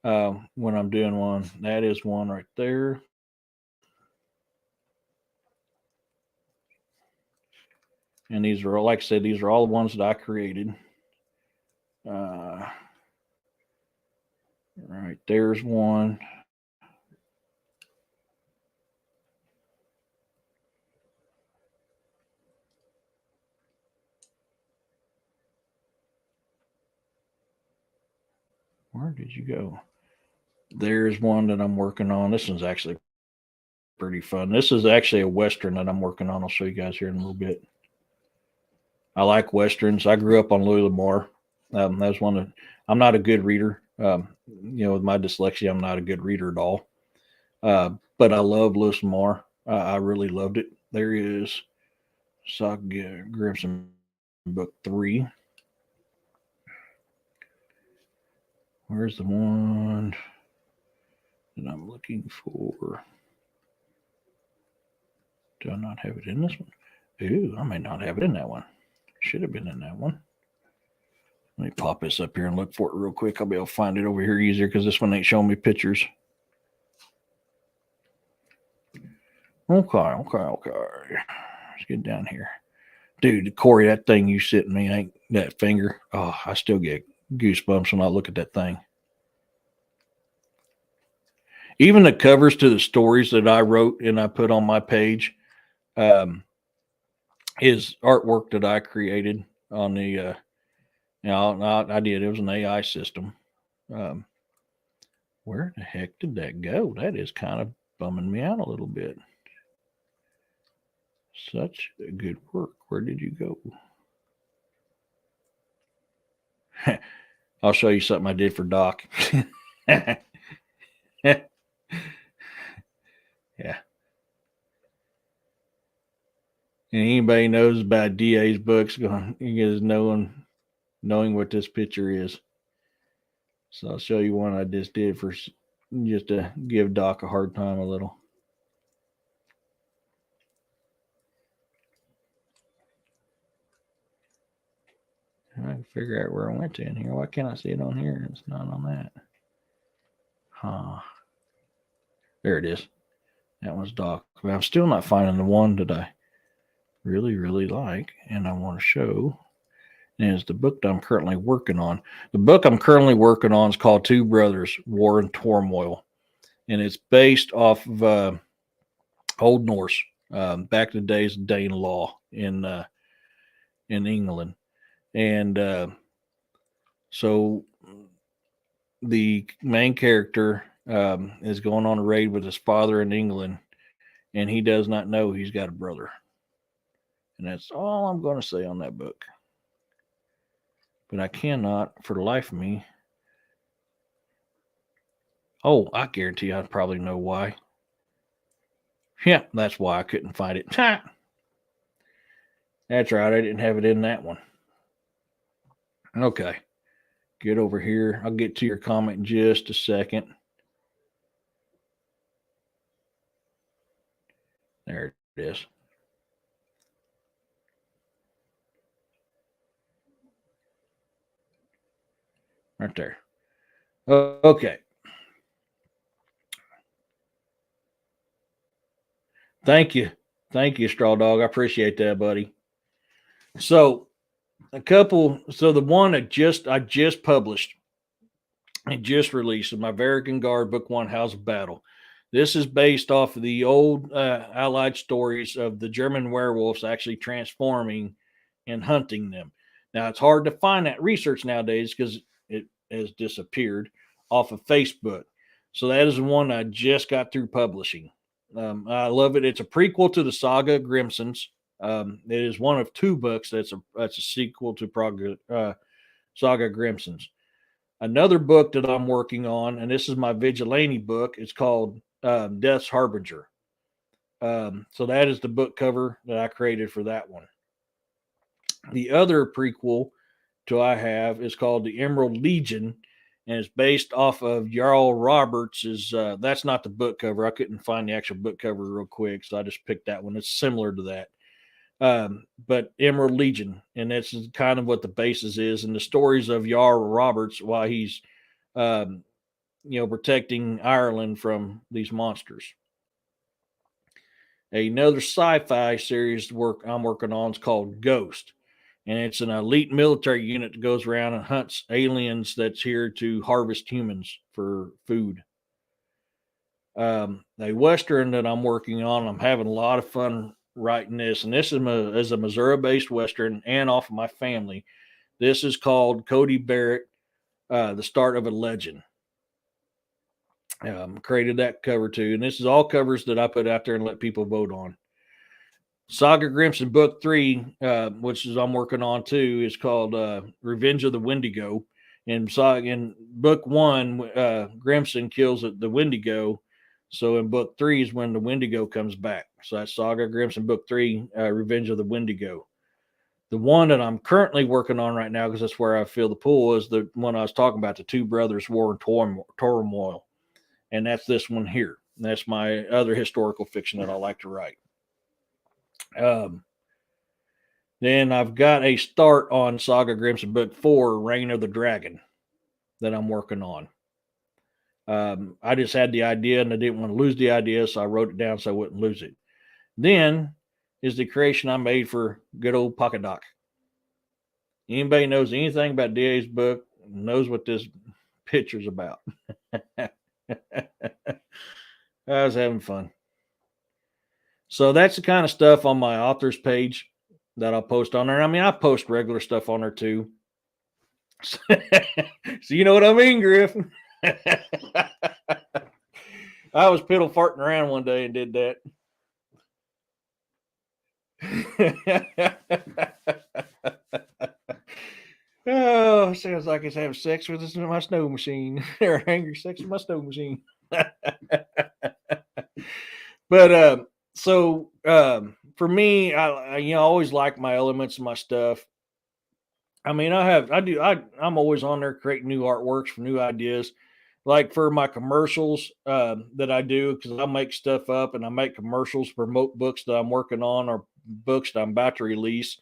when I'm doing one. That is one right there. And these are, like I said, these are all the ones that I created. Right there's one. Where did you go? There's one that I'm working on. This one's actually pretty fun. This is actually a Western that I'm working on. I'll show you guys here in a little bit. I like Westerns. I grew up on Louis L'Amour. That's one that I'm not a good reader. With my dyslexia, I'm not a good reader at all. But I love Louis L'Amour. I really loved it. There is Saga Grimson book 3. Where's the one that I'm looking for? Do I not have it in this one? Ooh, I may not have it in that one. Should have been in that one. Let me pop this up here and look for it real quick. I'll be able to find it over here easier because this one ain't showing me pictures. Okay. Let's get down here. Dude, Corey, that thing you sent me, ain't that finger? Oh, I still get goosebumps when I look at that thing. Even the covers to the stories that I wrote and I put on my page is artwork that I created on the, I did. It was an AI system. Where the heck did that go? That is kind of bumming me out a little bit. Such good work. Where did you go? I'll show you something I did for Doc. Yeah. And anybody knows about DA's books, you guys knowing what this picture is. So I'll show you one I just did for just to give Doc a hard time a little. I can figure out where I went to in here. Why can't I see it on here? It's not on that. Huh. There it is. That one's Doc. But I'm still not finding the one that I really, really like and I want to show. And it's the book that I'm currently working on. The book I'm currently working on is called Two Brothers, War and Turmoil. And it's based off of Old Norse, back in the days of Danelaw in England. And so the main character is going on a raid with his father in England, and he does not know he's got a brother. And that's all I'm going to say on that book. But I cannot, for the life of me. Oh, I guarantee I probably know why. Yeah, that's why I couldn't find it. That's right, I didn't have it in that one. Okay, get over here. I'll get to your comment in just a second. There it is. Right there. Okay. Thank you, Straw Dog. I appreciate that, buddy. So the one I just published and just released is my Verican Guard Book 1, House of Battle. This is based off of the old Allied stories of the German werewolves actually transforming and hunting them. Now, it's hard to find that research nowadays because it has disappeared off of Facebook. So that is the one I just got through publishing. I love it. It's a prequel to the Saga Grimsons. It is one of 2 books that's a sequel to Saga Grimsons. Another book that I'm working on, and this is my vigilante book. It's called Death's Harbinger. So that is the book cover that I created for that one. The other prequel to I have is called The Emerald Legion, and it's based off of Jarl Roberts'. That's not the book cover. I couldn't find the actual book cover real quick, so I just picked that one. It's similar to that. But Emerald Legion, and that's kind of what the basis is, and the stories of Jarl Roberts while he's, um, protecting Ireland from these monsters. Another sci-fi series I'm working on is called Ghost, and it's an elite military unit that goes around and hunts aliens that's here to harvest humans for food. A western that I'm working on, I'm having a lot of fun writing this, and this is a Missouri-based western and off of my family. This is called Cody Barrett, The Start of a Legend. Created that cover too, and this is all covers that I put out there and let people vote on. Saga Grimson Book 3, which is I'm working on too, is called Revenge of the Wendigo. In Book 1, Grimson kills the Wendigo. So in Book 3 is when the Wendigo comes back. So that's Saga Grimson Book 3, Revenge of the Wendigo. The one that I'm currently working on right now, because that's where I feel the pull, is the one I was talking about, the Two Brothers War and Turmoil. And that's this one here. That's my other historical fiction that I like to write. Then I've got a start on Saga Grimson Book 4, Reign of the Dragon, that I'm working on. I just had the idea and I didn't want to lose the idea, so I wrote it down so I wouldn't lose it. Then is the creation I made for good old Pocket Doc. Anybody knows anything about DA's book knows what this picture's about. I was having fun. So that's the kind of stuff on my author's page that I'll post on there. I mean, I post regular stuff on there too. So you know what I mean, Griff? I was piddle farting around one day and did that. Oh, sounds like it's having sex with my snow machine. Or angry sex with my snow machine. But for me, I always like my elements and my stuff. I mean, I'm always on there creating new artworks for new ideas. Like for my commercials that I do, because I make stuff up and I make commercials, promote books that I'm working on or books that I'm about to release.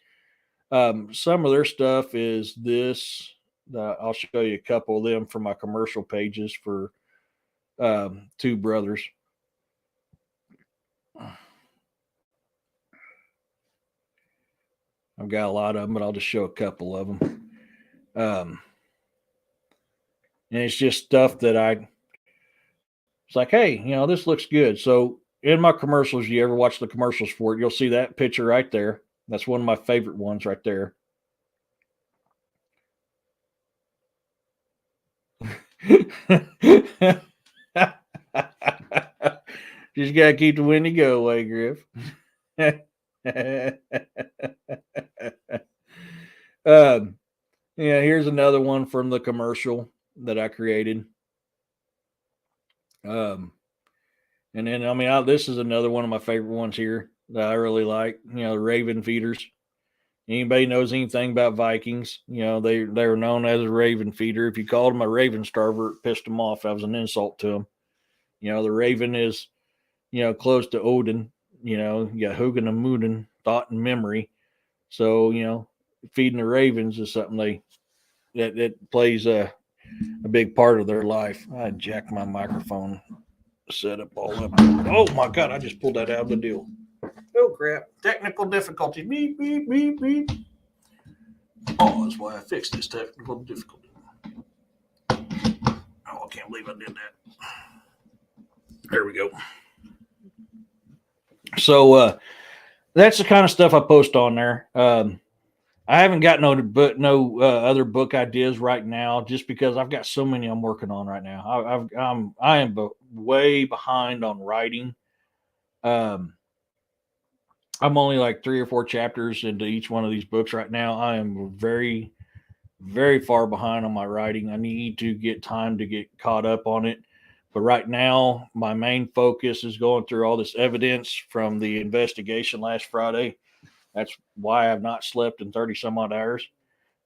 Some of their stuff is this. I'll show you a couple of them for my commercial pages for Two Brothers. I've got a lot of them, but I'll just show a couple of them. And it's just stuff that it's like, hey, this looks good. So in my commercials, you ever watch the commercials for it, you'll see that picture right there. That's one of my favorite ones right there. Just got to keep the Wendigo away, Griff. Here's another one from the commercial that I created. And then, this is another one of my favorite ones here that I really like. The Raven Feeders. Anybody knows anything about Vikings? They were known as a Raven Feeder. If you called them a Raven Starver, it pissed them off. That was an insult to them. The Raven is, close to Odin. You got Hugin and Munin, thought and memory. So, feeding the ravens is something that plays a big part of their life. I jacked my microphone set up all up. Oh my God, I just pulled that out of the deal. Oh crap. Technical difficulty. Beep, beep, beep, beep. Oh, that's why I fixed this technical difficulty. Oh, I can't believe I did that. There we go. So that's the kind of stuff I post on there. I haven't got no other book ideas right now, just because I've got so many I'm working on right now. I am way behind on writing. I'm only like 3 or 4 chapters into each one of these books right now. I am very, very far behind on my writing. I need to get time to get caught up on it. But right now, my main focus is going through all this evidence from the investigation last Friday. That's why I've not slept in 30 some odd hours,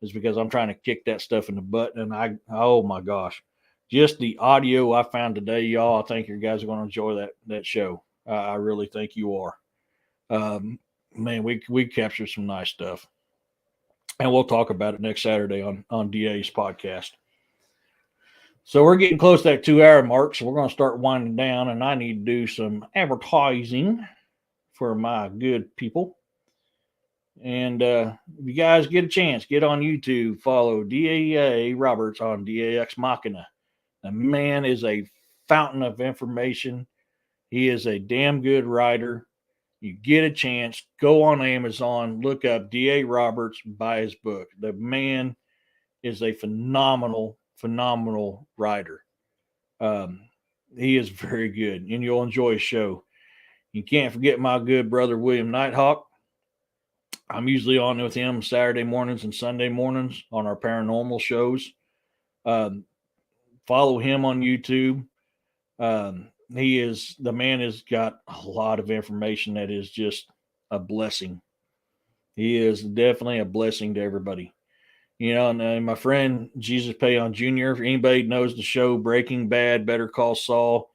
is because I'm trying to kick that stuff in the butt. And oh my gosh, just the audio I found today, y'all, I think you guys are going to enjoy that show. I really think you are. Man, we captured some nice stuff, and we'll talk about it next Saturday on DA's podcast. So we're getting close to that 2 hour mark, so we're going to start winding down, and I need to do some advertising for my good people. And if you guys get a chance, get on YouTube, follow DA Roberts on DAX Machina. The man is a fountain of information. He is a damn good writer. You get a chance, go on Amazon, look up DA Roberts, buy his book. The man is a phenomenal writer. He is very good, and you'll enjoy his show. You can't forget my good brother, William Nighthawk. I'm usually on with him Saturday mornings and Sunday mornings on our paranormal shows. Follow him on YouTube. The man has got a lot of information that is just a blessing. He is definitely a blessing to everybody. And my friend Jesus Payon Jr., if anybody knows the show Breaking Bad, Better Call Saul,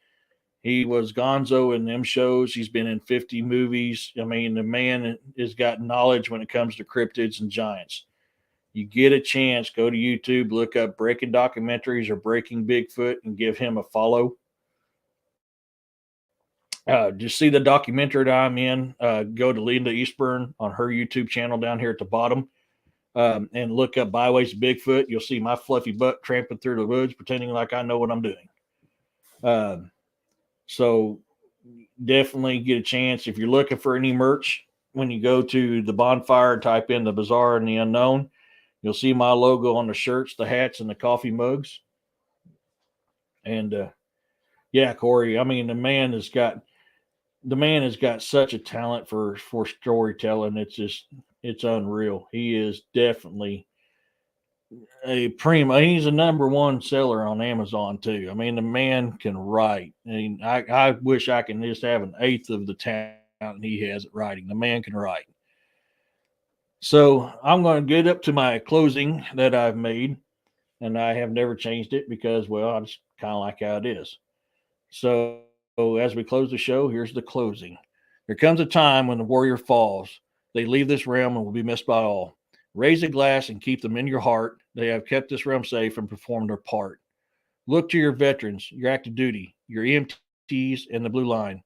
he was Gonzo in them shows. He's been in 50 movies. I mean, the man has got knowledge when it comes to cryptids and giants. You get a chance, go to YouTube, look up Breaking Documentaries or Breaking Bigfoot, and give him a follow. Just see the documentary that I'm in. Go to Linda Eastburn on her YouTube channel down here at the bottom. And look up Byways of Bigfoot. You'll see my fluffy butt tramping through the woods, pretending like I know what I'm doing. So definitely get a chance. If you're looking for any merch, when you go to the bonfire, type in the bizarre and the unknown, you'll see my logo on the shirts, the hats, and the coffee mugs. And yeah, Corey, I mean, the man has got such a talent for storytelling. It's unreal. He is definitely a prima. He's a number one seller on Amazon too. I mean, the man can write. I mean, I wish I can just have an eighth of the talent he has at writing. The man can write. So I'm going to get up to my closing that I've made, and I have never changed it because, well, I just kind of like how it is. So as we close the show, here's the closing. There comes a time when the warrior falls. They leave this realm and will be missed by all. Raise a glass and keep them in your heart. They have kept this realm safe and performed their part. Look to your veterans, your active duty, your EMTs, and the blue line.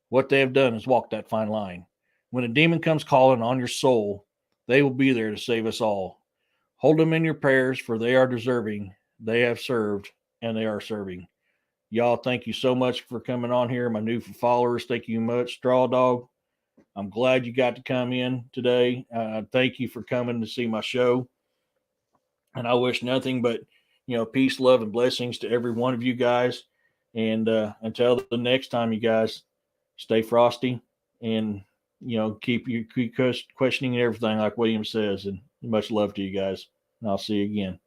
What they have done is walk that fine line. When a demon comes calling on your soul, they will be there to save us all. Hold them in your prayers, for they are deserving. They have served, and they are serving. Y'all, thank you so much for coming on here. My new followers, thank you much. Straw Dog, I'm glad you got to come in today. Thank you for coming to see my show. And I wish nothing but, peace, love, and blessings to every one of you guys. And until the next time, you guys, stay frosty and, keep questioning everything like William says. And much love to you guys. And I'll see you again.